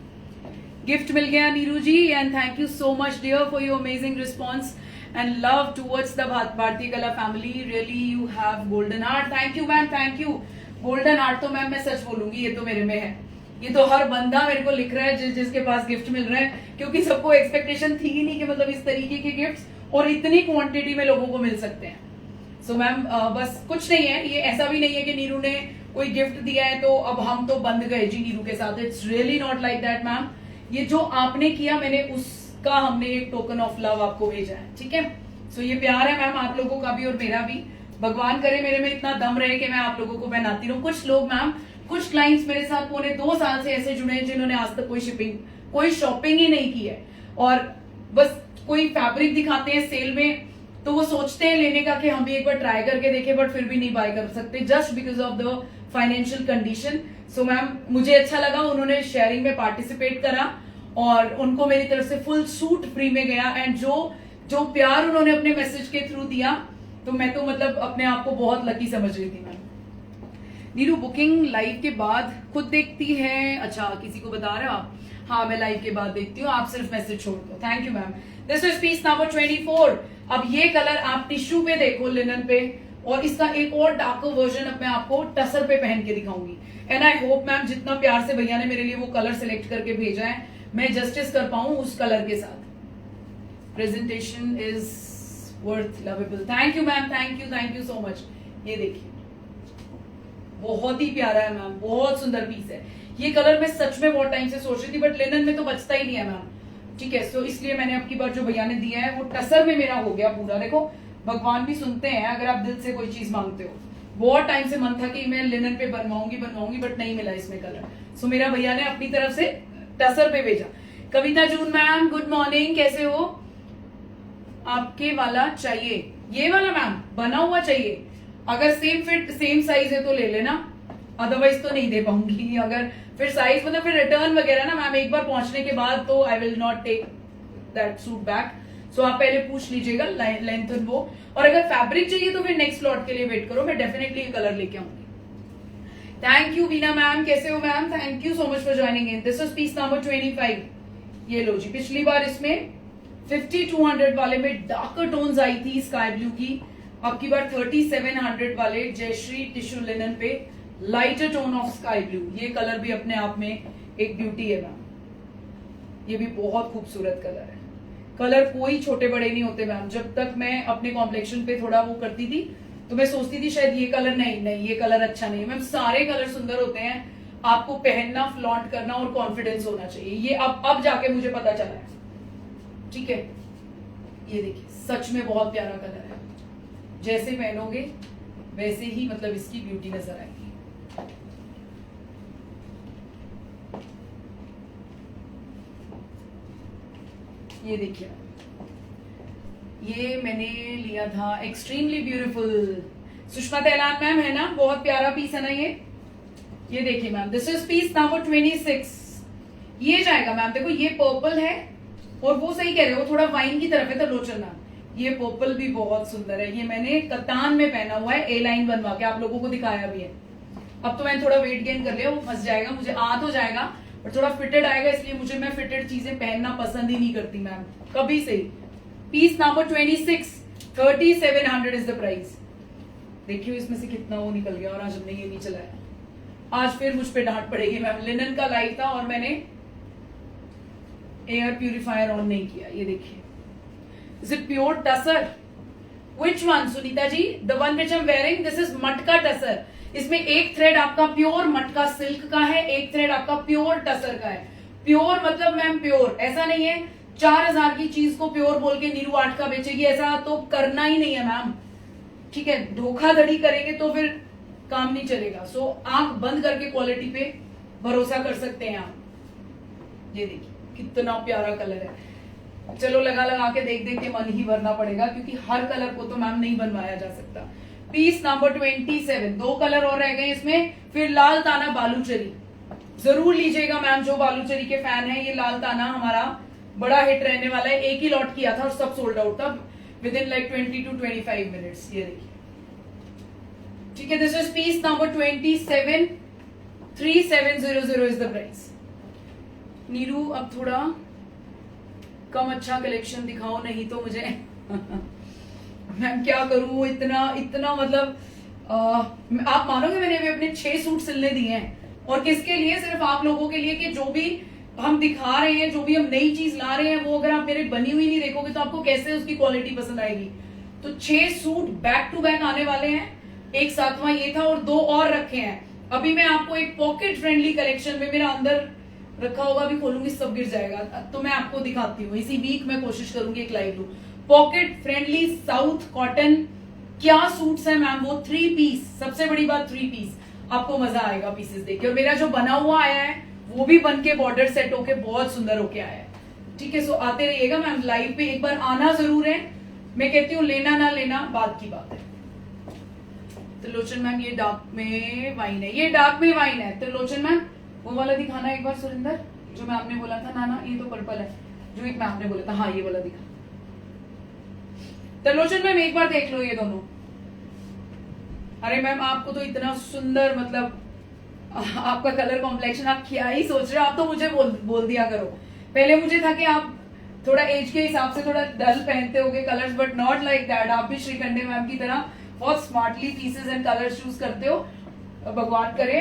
A: Gift मिल गया Neeru ji, and thank you so much dear for your amazing response and love towards the Bharti Kala family. Really you have golden heart. Thank you ma'am, thank you. Golden heart तो ma'am मैं सच बोलूंगी, ये तो मेरे में है, ये तो हर बंदा मेरे को लिख रहा है जिसके पास गिफ्ट मिल रहा है, क्योंकि सबको एक्सपेक्टेशन थी ही नहीं कि मतलब इस तरीके के गिफ्ट्स और इतनी क्वांटिटी में लोगों को मिल सकते हैं। सो मैम बस कुछ नहीं है, ये ऐसा भी नहीं है कि नीरू ने कोई गिफ्ट दिया है तो अब हम तो बंद गए जी नीरू के साथ। It's really not like that ma'am, ये जो आपने किया मैंने का हमने एक टोकन ऑफ लव आपको भेजा है, ठीक है। सो ये प्यार है मैम आप लोगों का भी और मेरा भी। भगवान करे मेरे में इतना दम रहे कि मैं आप लोगों को पहनाती रहूं। कुछ लोग मैम, कुछ क्लाइंट्स मेरे साथ पौने 2 साल से ऐसे जुड़े हैं जिन्होंने आज तक कोई शॉपिंग ही नहीं की है, और बस कोई फैब्रिक दिखाते हैं सेल में तो वो सोचते हैं लेने का कि हम भी एक बार ट्राई करके देखें, बट फिर भी नहीं बाय कर सकते just because of the financial condition. So ma'am मुझे अच्छा लगा, उन्होंने शेयरिंग में पार्टिसिपेट करा और उनको मेरी तरफ से फुल सूट फ्री में गया, एंड जो प्यार उन्होंने अपने मैसेज के थ्रू दिया, तो मैं तो मतलब अपने आप को बहुत लकी समझ रही थी मैम। नीरू बुकिंग लाइव के बाद खुद देखती है? अच्छा, किसी को बता रहे हो आप? हाँ मैं लाइव के बाद देखती हूँ, आप सिर्फ मैसेज छोड़ दो। Thank you ma'am. This is piece number 24। अब ये कलर आप टिश्यू पे देखो, लिनन पे, और इसका एक और डार्कर वर्जन अब मैं आपको टसर पे पहन के दिखाऊंगी। एंड आई होप मैम जितना प्यार से भैया ने मेरे लिए वो कलर सिलेक्ट करके भेजा है, मैं जस्टिस कर पाऊं उस कलर के साथ। Presentation is worth lovable. Thank you ma'am, thank you so much. ये देखिए बहुत ही प्यारा है मैम, बहुत सुंदर पीस है। ये कलर मैं सच में बहुत टाइम से सोच रही थी, बट लिनन में तो बचता ही नहीं है मैम, ठीक है। सो इसलिए मैंने अब की बार जो भैया ने दिया है वो टसर में मेरा हो गया पूरा। देखो भगवान भी सुनते हैं अगर आप दिल से कोई चीज मांगते हो। बहुत टाइम से मन था कि मैं लिनन पे बनवाऊंगी बट नहीं मिला इसमें कलर। सो मेरा भैया ने अपनी तरफ से टसर पे भेजा। कविता जून मैम गुड मॉर्निंग, कैसे हो? आपके वाला चाहिए? ये वाला मैम बना हुआ चाहिए, अगर सेम फिट सेम साइज है तो ले लेना, अदरवाइज तो नहीं दे पाऊंगी। अगर फिर साइज मतलब फिर रिटर्न वगैरह ना मैम एक बार पहुंचने के बाद तो I will not take that suit back. So आप पहले पूछ लीजिएगा लेंथ और वो, और अगर फैब्रिक चाहिए तो फिर नेक्स्ट लॉट के लिए वेट करो, मैं डेफिनेटली ये कलर लेके आऊंगी। थैंक यू वीना मैम, कैसे हो ma'am? Thank you so much for joining in. This is piece number 25। ये लो जी, पिछली बार इसमें 5200 वाले में डार्कर टोन्स आई थी स्काई ब्लू की, अब की बार 3700 वाले जयश्री टिश्यू लिनन पे lighter tone of sky blue. ये कलर भी अपने आप में एक ब्यूटी है मैम, ये भी बहुत खूबसूरत कलर है। कलर कोई छोटे बड़े नहीं होते मैम। जब तक मैं अपने कॉम्प्लेक्शन पे थोड़ा वो करती थी तो मैं सोचती थी शायद ये कलर नहीं ये कलर अच्छा नहीं है मैम। सारे कलर सुंदर होते हैं, आपको पहनना, फ्लॉन्ट करना और कॉन्फिडेंस होना चाहिए। ये अब जाके मुझे पता चला है, ठीक है। ये देखिए सच में बहुत प्यारा कलर है, जैसे पहनोगे वैसे ही मतलब इसकी ब्यूटी नजर आएगी। ये देखिए, ये मैंने लिया था एक्सट्रीमली ब्यूटीफुल सुषमा तैलान मैम, है ना, बहुत प्यारा पीस है ना ये देखिए ma'am, this is piece number 26। ये जाएगा मैम, देखो ये पर्पल है और वो सही कह रहे हो थोड़ा वाइन की तरफ है तो लोचन मैम। ये पर्पल भी बहुत सुंदर है, ये मैंने कतान में पहना हुआ है, ए लाइन बनवा के आप लोगों को दिखाया भी है। अब तो मैंने थोड़ा वेट गेन कर लिया, वो फंस जाएगा, मुझे आ तो जाएगा और थोड़ा फिटेड आएगा, इसलिए मैं फिटेड चीजें पहनना पसंद ही नहीं करती मैम कभी से ही। Piece number 26, 3700 is the price. देखियो इसमें से कितना वो निकल गया और आज हमने ये नहीं चलाया। आज फिर मुझ पे डांट पड़ेगी मैम, लिनन का लाइट था और मैंने एयर प्यूरिफायर ऑन नहीं किया। ये देखिए, is it pure tussar? Which one Sunita ji? The one which I am wearing, this is matka tussar. इसमें एक थ्रेड आपका प्योर मटका सिल्क का है, एक थ्रेड आपका प्योर टसर का है। प्योर मतलब मैम प्योर, ऐसा नहीं है 4000 की चीज को प्योर बोल के नीरू 8 का बेचेगी, ऐसा तो करना ही नहीं है मैम, ठीक है। धोखाधड़ी करेंगे तो फिर काम नहीं चलेगा। सो आंख बंद करके क्वालिटी पे भरोसा कर सकते हैं आप। ये देखिए कितना प्यारा कलर है। चलो लगा के देख के मन ही भरना पड़ेगा, क्योंकि हर कलर को तो मैम नहीं बनवाया जा सकता। पीस नंबर 27, 2 कलर और रह गए इसमें। फिर लाल ताना बालूचरी जरूर लीजिएगा मैम, जो बालूचरी के फैन है। ये लाल ताना हमारा बड़ा हिट रहने वाला है, एक ही लॉट किया था और सब सोल्ड आउट था with in like 20 to 25 minutes. ये देखिए, ठीक है। This is piece number 27, 3700 is the price. Neeru अब थोड़ा कम अच्छा कलेक्शन दिखाओ, नहीं तो मुझे मैम क्या करूं, इतना मतलब आप मानोगे मैंने भी अपने 6 सूट सिलने दिए हैं, और किसके लिए? सिर्फ आप लोगों के लिए, कि जो भी हम दिखा रहे हैं, जो भी हम नई चीज ला रहे हैं, वो अगर आप मेरे बनी हुई नहीं देखोगे तो आपको कैसे उसकी क्वालिटी पसंद आएगी। तो 6 सूट बैक टू बैक आने वाले हैं, एक 7वां ये था और 2 और रखे हैं। अभी मैं आपको एक पॉकेट फ्रेंडली कलेक्शन में, मेरा अंदर रखा होगा, भी खोलूंगी सब गिर जाएगा, तो मैं आपको दिखाती हूँ। इसी वीक मैं कोशिश करूंगी एक लाइव लूं। पॉकेट फ्रेंडली साउथ कॉटन क्या सूट्स है मैम, वो 3 पीस। सबसे बड़ी बात 3 पीस, आपको मजा आएगा पीसेस देख के। और मेरा जो बना हुआ आया है वो भी बन के बॉर्डर सेट होके बहुत सुंदर होके आया है, ठीक है। सो आते रहिएगा मैम, लाइव पे एक बार आना जरूर है। मैं कहती हूँ लेना ना लेना बात की बात है। त्रिलोचन मैम ये डार्क में वाइन है, ये डार्क में वाइन है। त्रिलोचन मैम वो वाला दिखाना एक बार, सुरिंदर, जो मैं आपने बोला था ना, ये तो पर्पल है, जो एक मैं आपने बोला था, हाँ ये वाला दिखा। त्रिलोचन मैम एक बार देख लो ये दोनों। अरे मैम आपको तो इतना सुंदर, मतलब आपका कलर कॉम्प्लेक्शन, आप क्या ही सोच रहे हो, आप तो मुझे बोल दिया करो। पहले मुझे था कि आप थोड़ा एज के हिसाब से थोड़ा डल पहनते होगे colours, but not like that. आप भी श्रीखंडे मैम की तरह बहुत smartly pieces and colours choose करते हो। भगवान करे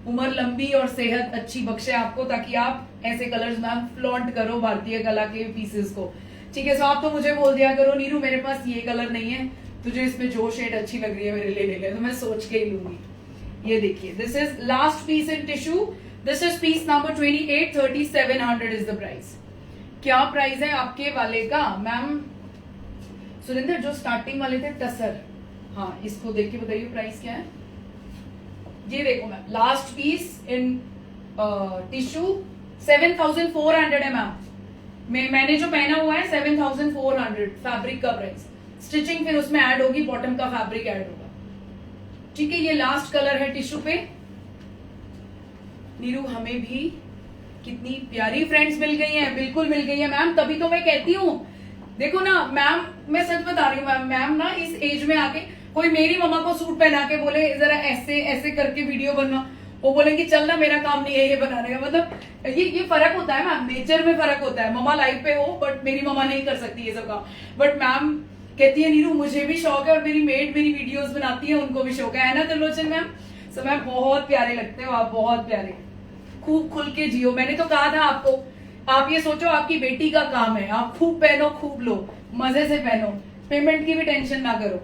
A: उम्र लंबी और सेहत अच्छी बख्शे आपको, ताकि आप ऐसे कलर्स मैम फ्लॉन्ट करो भारतीय कला के पीसेस को, ठीक है। सो आप तो मुझे बोल दिया करो, नीरू मेरे पास ये कलर नहीं है, तुझे इसमें जो शेड अच्छी लग रही है मेरे लिए ले ले, तो मैं सोच के ही लूंगी। ये देखिए, this is last piece in tissue, this is piece number 28, 3700 is the price. क्या प्राइस है आपके वाले का मैम? सुरेंद्र जो स्टार्टिंग वाले थे टसर, हाँ इसको देख के बताइए प्राइस क्या है। ये देखो ma'am, last piece in tissue 7400 है मैम। मैंने जो पहना हुआ है 7400 फैब्रिक का प्राइस। स्टिचिंग फिर उसमें ऐड होगी, बॉटम का फैब्रिक ऐड होगा, ठीक है। ये लास्ट कलर है टिश्यू पे। नीरू हमें भी कितनी प्यारी फ्रेंड्स मिल गई हैं, बिल्कुल मिल गई है मैम, तभी तो मैं कहती हूँ। देखो ना मैम, मैं सच बता रही हूँ मैम ना इस एज में आके कोई मेरी मम्मा को सूट पहना के बोले जरा ऐसे ऐसे करके वीडियो बनवा, वो बोलेंगे चल ना, मेरा काम नहीं है ये बनाने का। मतलब ये फर्क होता है मैम, नेचर में फर्क होता है। ममा लाइफ पे हो, बट मेरी ममा नहीं कर सकती ये सब काम। बट मैम कहती है नीरू मुझे भी शौक है, और मेरी मेड मेरी वीडियोस बनाती है, उनको भी शौक है ना त्रिलोचन मैम। सो मैम बहुत प्यारे लगते हो आप, बहुत प्यारे। खूब खुल के जियो। मैंने तो कहा था आपको, आप ये सोचो आपकी बेटी का काम है, आप खूब पहनो, खूब लो, मजे से पहनो, पेमेंट की भी टेंशन ना करो।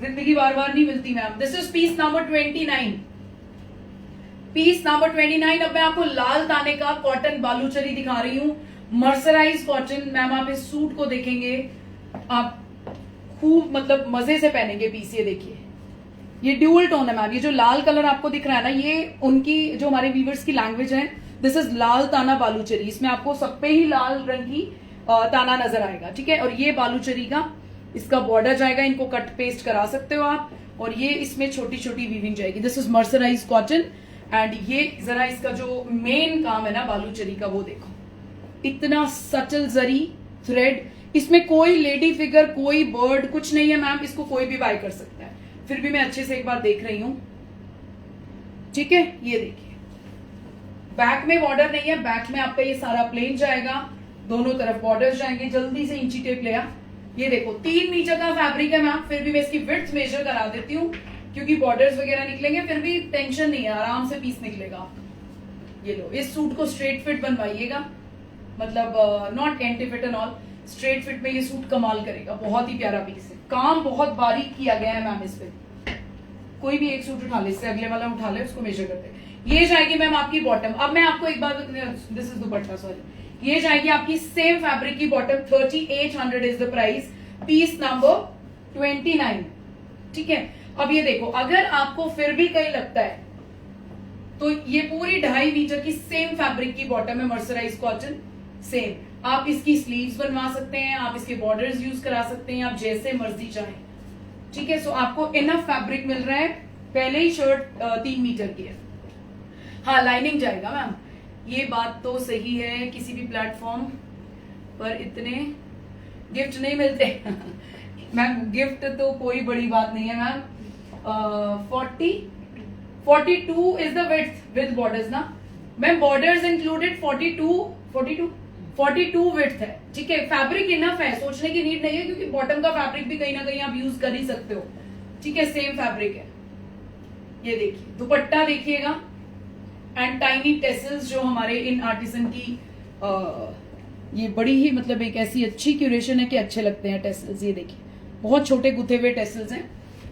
A: जिंदगी बार बार नहीं मिलती ma'am. This is piece number 29, piece number 29। अब मैं आपको लाल ताने का कॉटन बालूचरी दिखा रही हूँ, मर्सराइज कॉटन। मैम आप इस सूट को देखेंगे, आप खूब मतलब मजे से पहनेंगे पीस। ये देखिए, ये ड्यूअल टोन है मैम। ये जो लाल कलर आपको दिख रहा है ना, ये उनकी जो हमारे व्यूवर्स की लैंग्वेज है। दिस इज लाल ताना बालूचरी। इसमें आपको सब पे ही लाल रंग की ताना नजर आएगा, ठीक है। और ये बालूचरी का इसका बॉर्डर जाएगा, इनको कट पेस्ट करा सकते हो आप। और ये इसमें छोटी छोटी वीविंग जाएगी। This is mercerised cotton. And ये जरा इसका जो मेन काम है ना बालूचरी का, वो देखो, इतना सटल जरी थ्रेड। इसमें कोई लेडी फिगर, कोई बर्ड, कुछ नहीं है मैम। इसको कोई भी बाय कर सकता है। फिर भी मैं अच्छे से एक बार देख रही हूं, ठीक है। ये देखिए, बैक में बॉर्डर नहीं है, बैक में आपका ये सारा प्लेन जाएगा, दोनों तरफ बॉर्डर जाएंगे। जल्दी से इंची टेप ले आ। ये देखो 3 मीटर का फैब्रिक है मैम। फिर भी मैं इसकी विड्थ मेजर करा देती हूँ, क्योंकि बॉर्डर्स वगैरह निकलेंगे, फिर भी टेंशन नहीं है, आराम से पीस निकलेगा। ये लो, इस सूट को स्ट्रेट फिट बनवाइएगा, मतलब not anti fit and all, straight fit में ये सूट कमाल करेगा। बहुत ही प्यारा पीस है, काम बहुत बारीक किया गया है मैम इस पे। कोई भी एक सूट उठा ले, इससे अगले वाला उठा ले, उसको मेजर करते। ये जाएगी मैम आपकी बॉटम। अब मैं आपको एक बार, दिस इज दुपट्टा, सॉरी, ये जाएगी आपकी सेम फैब्रिक की bottom. 3800 is the price, piece number 29, ठीक है। अब ये देखो, अगर आपको फिर भी कहीं लगता है तो ये पूरी 2.5 मीटर की सेम फैब्रिक की बॉटम है, मर्सराइज कॉटन, सेम। आप इसकी स्लीव्स बनवा सकते हैं, आप इसके बॉर्डर्स यूज करा सकते हैं, आप जैसे मर्जी चाहें, ठीक है। सो आपको इनफ फैब्रिक मिल रहा है। पहले ही शर्ट 3 मीटर की है। हाँ, लाइनिंग जाएगा मैम, ये बात तो सही है। किसी भी प्लेटफॉर्म पर इतने गिफ्ट नहीं मिलते मैम। गिफ्ट तो कोई बड़ी बात नहीं है ma'am. 42 is the width with borders ना मैम, बॉर्डर्स इंक्लूडेड। 42 विड्थ है, ठीक है। फैब्रिक इनफ है, सोचने की नीड नहीं है, क्योंकि बॉटम का फैब्रिक भी कहीं ना कहीं आप यूज कर ही सकते हो, ठीक है। सेम फैब्रिक है। ये देखिए, दुपट्टा देखिएगा, एंड टाइनी टेसल्स जो हमारे इन आर्टिसन की ये बड़ी ही मतलब एक ऐसी अच्छी क्यूरेशन है कि अच्छे लगते हैं टेसल्स। ये देखिए, बहुत छोटे गुथे हुए टेसल्स हैं।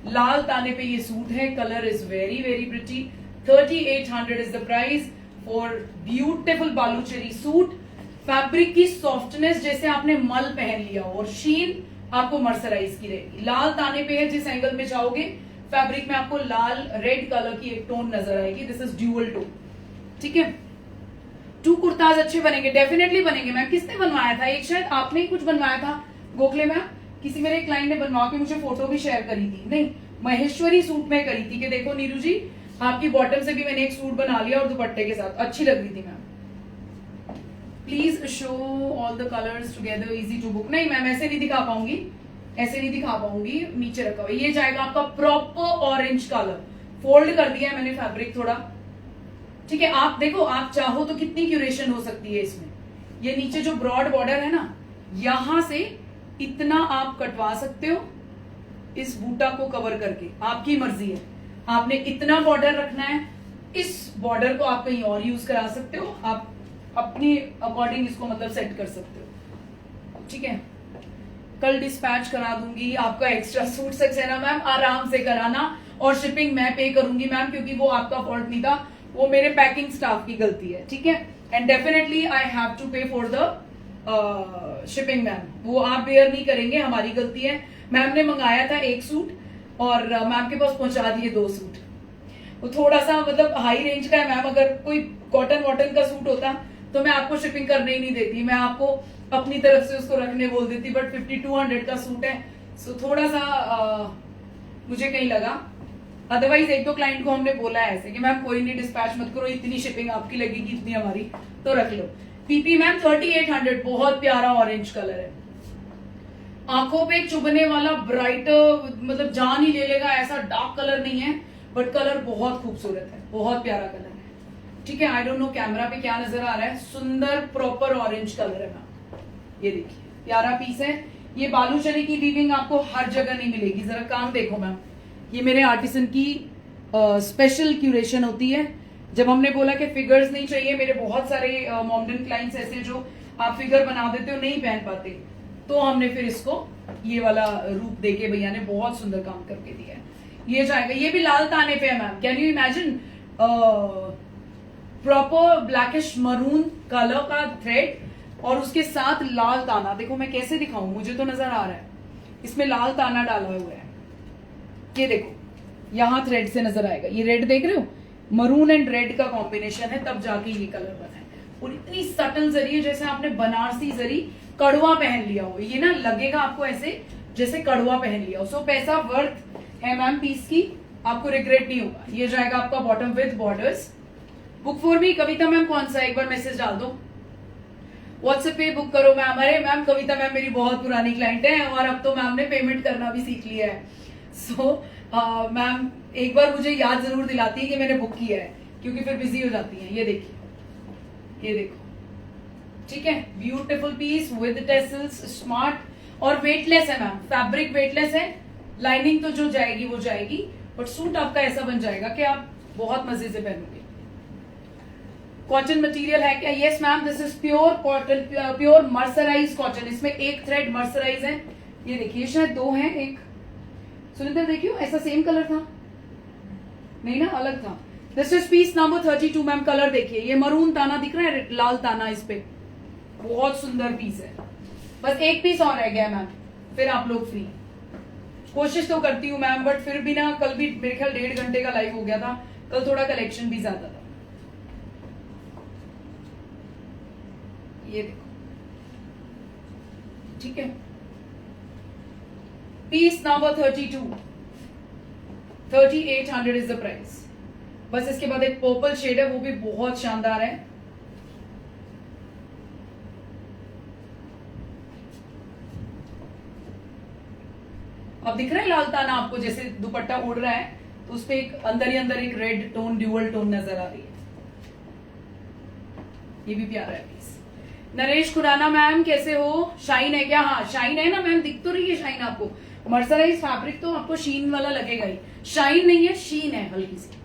A: लाल ताने पे ये सूट है, colour is very very pretty. 3800 is the price for beautiful Baluchari suit. Fabric की सॉफ्टनेस जैसे आपने मल पहन लिया हो, और शीन आपको मर्सराइज की रहेगी। लाल ताने पे है, जिस एंगल में जाओगे फैब्रिक में आपको लाल रेड कलर की एक टोन नजर आएगी। दिस इज ड्यूअल टोन, ठीक है। 2 कुर्ताज अच्छे बनेंगे, डेफिनेटली बनेंगे मैम। किसने बनवाया था? एक शायद आपने ही कुछ बनवाया था, गोखले मैम। किसी मेरे क्लाइंट ने बनवा के मुझे फोटो भी शेयर करी थी। नहीं, महेश्वरी सूट में करी थी कि देखो नीरू जी, आपकी बॉटम से भी मैंने एक सूट बना लिया और दुपट्टे के साथ, अच्छी लग रही थी ma'am. Please show all the colours together, easy to book. नहीं मैम, ऐसे नहीं दिखा पाऊंगी, ऐसे नहीं दिखा पाऊंगी। नीचे रखा हुआ ये जाएगा आपका प्रॉपर ऑरेंज कलर, फोल्ड कर दिया है मैंने फैब्रिक थोड़ा, ठीक है। आप देखो, आप चाहो तो कितनी क्यूरेशन हो सकती है इसमें। ये नीचे जो ब्रॉड बॉर्डर है ना, यहां से इतना आप कटवा सकते हो इस बूटा को कवर करके, आपकी मर्जी है। आपने इतना बॉर्डर रखना है, इस बॉर्डर को आप कहीं और यूज करा सकते हो, आप अपनी अकॉर्डिंग इसको मतलब सेट कर सकते हो, ठीक है। कल डिस्पैच करा दूंगी आपका एक्स्ट्रा सूट सक्सेना मैम, आराम से कराना, और शिपिंग मैं पे करूंगी मैम, क्योंकि वो आपका फॉल्ट नहीं था, वो मेरे पैकिंग स्टाफ की गलती है, ठीक है। And definitely I have to pay for the shipping ma'am, वो आप बेयर नहीं करेंगे, हमारी गलती है। मैम ने मंगाया था 1 सूट और मैम के पास पहुंचा दिए 2 सूट। वो थोड़ा सा मतलब हाई रेंज का है मैम। अगर कोई कॉटन वॉटन का सूट होता तो मैं आपको शिपिंग करने ही नहीं देती, मैं आपको अपनी तरफ से उसको रखने बोल देती। बट 5200 का सूट है, सो थोड़ा सा मुझे कहीं लगा। अदरवाइज 1-2 क्लाइंट को हमने बोला है ऐसे कि मैम कोई नहीं, डिस्पैच मत करो, इतनी शिपिंग आपकी लगेगी, इतनी हमारी, तो रख लो। पीपी मैम 3800, बहुत प्यारा ऑरेंज कलर है, आंखों पे चुभने वाला ब्राइट, मतलब जान ही ले लेगा ऐसा डार्क कलर नहीं है, बट कलर बहुत खूबसूरत है, बहुत प्यारा कलर है। ठीक है, आई डोंट नो कैमरा पे क्या नजर आ रहा है, सुंदर प्रॉपर ऑरेंज कलर है मैम। ये देखिए प्यारा पीस है। ये बालूचरी की वीविंग आपको हर जगह नहीं मिलेगी, जरा काम देखो मैम। ये मेरे आर्टिसन की स्पेशल क्यूरेशन होती है। जब हमने बोला कि फिगर्स नहीं चाहिए, मेरे बहुत सारे मॉडर्न क्लाइंट्स ऐसे जो आप फिगर बना देते हो नहीं पहन पाते, तो हमने फिर इसको ये वाला रूप देके भैया ने बहुत सुंदर काम करके दिया है। ये जाएगा, ये भी लाल ताने पे है ma'am. Can you imagine proper blackish maroon colour का थ्रेड और उसके साथ लाल ताना। देखो मैं कैसे दिखाऊं, मुझे तो नजर आ रहा है इसमें लाल ताना डाला हुआ है। ये देखो यहां थ्रेड से नजर आएगा, ये रेड देख रहे हो, मरून एंड रेड का कॉम्बिनेशन है, तब जाके ये कलर बना है। और इतनी सटल जरी है, जैसे आपने बनारसी जरी कड़वा पहन लिया हो। ये ना लगेगा आपको ऐसे जैसे कड़वा पहन लिया हो। सो पैसा वर्थ है मैम पीस की, आपको रिग्रेट नहीं होगा। ये जाएगा आपका bottom with borders. Book for me Kavita ma'am कौन सा, एक बार मैसेज डाल दो व्हाट्सएप पे, बुक करो मैम। अरे मैम कविता मैम मेरी बहुत पुरानी क्लाइंट है और अब तो मैम ने पेमेंट करना भी सीख लिया है। सो मैम एक बार मुझे याद जरूर दिलाती है कि मैंने बुक किया है, क्योंकि फिर बिजी हो जाती है। ये देखिए, ये देखो, ठीक है, beautiful peace with tassels, smart और वेटलेस है मैम। फैब्रिक वेटलेस है, लाइनिंग तो जो जाएगी वो जाएगी, बट सूट आपका ऐसा बन जाएगा कि आप बहुत मजे से पहनोगे। कॉटन मटेरियल है क्या? Yes ma'am, this is pure cotton, pure mercerised cotton. इसमें एक थ्रेड मर्सराइज है। ये देखिए शायद दो है, एक सुनिंदर देखियो, ऐसा सेम कलर था नहीं ना, अलग था। This is piece number 32 ma'am. Colour देखिए, ये मरून ताना दिख रहा है, लाल ताना इस पे, बहुत सुंदर पीस है। बस एक पीस और रह गया मैम, फिर आप लोग फ्री। कोशिश तो करती हूँ मैम, बट फिर भी ना, कल भी मेरे ख्याल 1.5 घंटे का लाइव हो गया था, कल थोड़ा कलेक्शन भी ज्यादा था। ये देखो, ठीक है, piece number 32, 3800 is the price. बस इसके बाद एक पर्पल शेड है, वो भी बहुत शानदार है। अब दिख रहा है लाल ताना आपको, जैसे दुपट्टा उड़ रहा है तो उस पे एक अंदर ही अंदर एक रेड टोन, ड्यूअल टोन नजर आ रही है। ये भी प्यारा है पीस। नरेश खुराना मैम कैसे हो? शाइन है क्या? हाँ शाइन है ना मैम, दिख तो रही है शाइन आपको। मर्सराइज फैब्रिक तो आपको शीन वाला लगेगा ही, शाइन नहीं है, शीन है हल्की सी।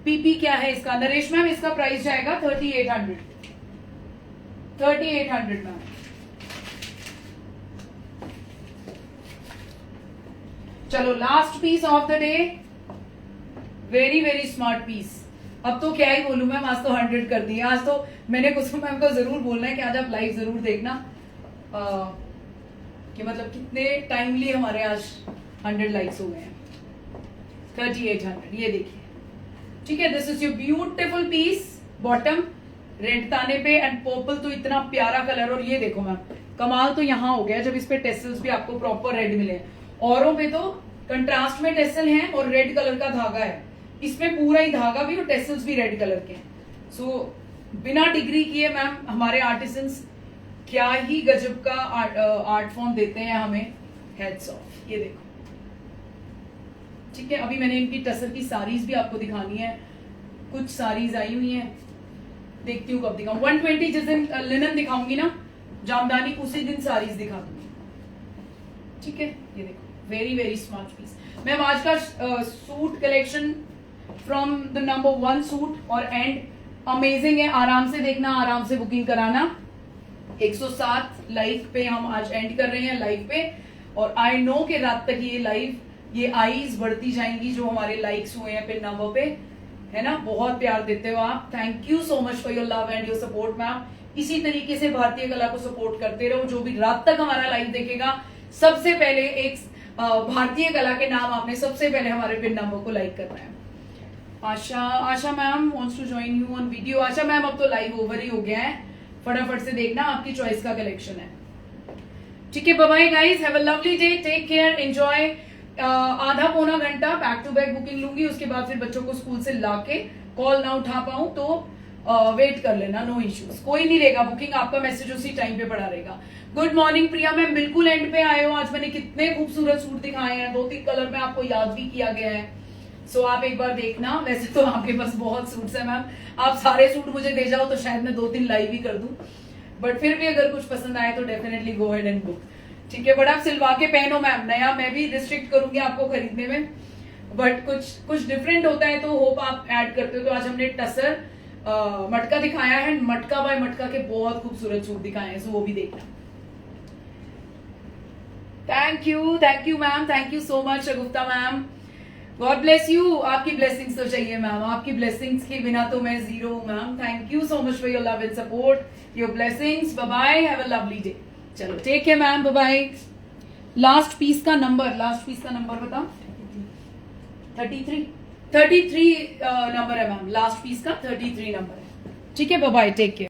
A: पीपी क्या है इसका? नरेश मैम इसका प्राइस जाएगा 3800, 3800 मैम। चलो last piece of the day, very very smart piece. अब तो क्या ही बोलूं मैम, आज तो 100 कर दिया। आज तो मैंने कुसुम मैम को जरूर बोलना है कि आज आप लाइव जरूर देखना, कि मतलब कितने टाइमली हमारे आज 100 लाइक्स हो गए हैं। 3800, ये देखिए, ठीक है। This is your beautiful piece, bottom red ताने पे एंड पर्पल, तो इतना प्यारा कलर। और ये देखो मैम, कमाल तो यहाँ हो गया जब इस पे टेसल्स भी आपको प्रॉपर रेड मिले। औरों पे तो कंट्रास्ट में टेसल हैं और रेड कलर का धागा है, इसमें पूरा ही धागा भी और टेसल्स भी रेड कलर के हैं। सो बिना डिग्री किए मैम हमारे आर्टिसंस क्या ही गजब का आर्ट फॉर्म देते हैं हमें, हेड्स ऑफ। ये देखो, ठीक है। अभी मैंने इनकी टसर की साड़ीज भी आपको दिखानी है, कुछ साड़ीज आई हुई हैं, देखती हूँ कब दिखाऊं। 120 जिस दिन लिनन दिखाऊंगी ना जामदानी, उसी दिन साड़ीज दिखा दूंगी, ठीक है। ये देखो, very very smart piece ma'am. आज का suit collection from the number 1 suit और एंड अमेजिंग है। आराम से देखना, आराम से बुकिंग कराना। 107 लाइव पे हम आज एंड कर रहे हैं लाइव पे, और आई नो कि रात तक ये लाइव, ये आईज बढ़ती जाएंगी जो हमारे लाइक्स हुए हैं पिन नंबर पे, है ना। बहुत प्यार देते हो आप, thank you so much for your love and your support ma'am. इसी तरीके से भारतीय कला को सपोर्ट करते रहो। जो भी रात तक हमारा लाइव देखेगा, सबसे पहले एक भारतीय कला के नाम आपने सबसे पहले हमारे पिन नंबर को लाइक करना है। Asha ma'am wants to join you on video. Asha ma'am अब तो लाइव ओवर ही हो गया है, फटाफट से देखना, आपकी चॉइस का कलेक्शन है, ठीक है। Bye bye guys, have a lovely day, take care, enjoy. आधा पौना घंटा बैक टू बैक बुकिंग लूंगी, उसके बाद फिर बच्चों को स्कूल से लाके कॉल ना उठा पाऊं तो वेट कर लेना, नो इश्यूज। कोई नहीं लेगा बुकिंग, आपका मैसेज उसी टाइम पे पड़ा रहेगा। गुड मॉर्निंग प्रिया मैम, बिल्कुल एंड पे आए हो। आज मैंने कितने खूबसूरत सूट दिखाए हैं, 2-3 कलर में आपको याद भी किया गया है। सो आप एक बार देखना। वैसे तो आपके पास बहुत सूट्स है मैम, आप सारे सूट मुझे दे जाओ तो शायद मैं 2-3 लाइव ही कर दूं, बट फिर भी अगर कुछ पसंद आए तो definitely go head and book. ठीक है, बट आप सिलवा के पहनो मैम, नया मैं भी रिस्ट्रिक्ट करूंगी आपको खरीदने में, बट कुछ डिफरेंट होता है तो होप आप ऐड करते हो। तो आज हमने टसर मटका दिखाया है, मटका बाय मटका के बहुत खूबसूरत सूट दिखाए हैं, सो वो भी देखना। Thank you ma'am, thank you so much Gupta ma'am, God bless you. आपकी ब्लेसिंग्स तो चाहिए मैम, आपकी ब्लेसिंग्स के बिना तो मैं जीरो हूं ma'am. Thank you so much for your love and support, your blessings. Bye bye, have a lovely day. चलो take care ma'am, bye bye. Last piece का नंबर बता। 33 नंबर है मैम, लास्ट पीस का 33 number है। ठीक है, bye bye, take care.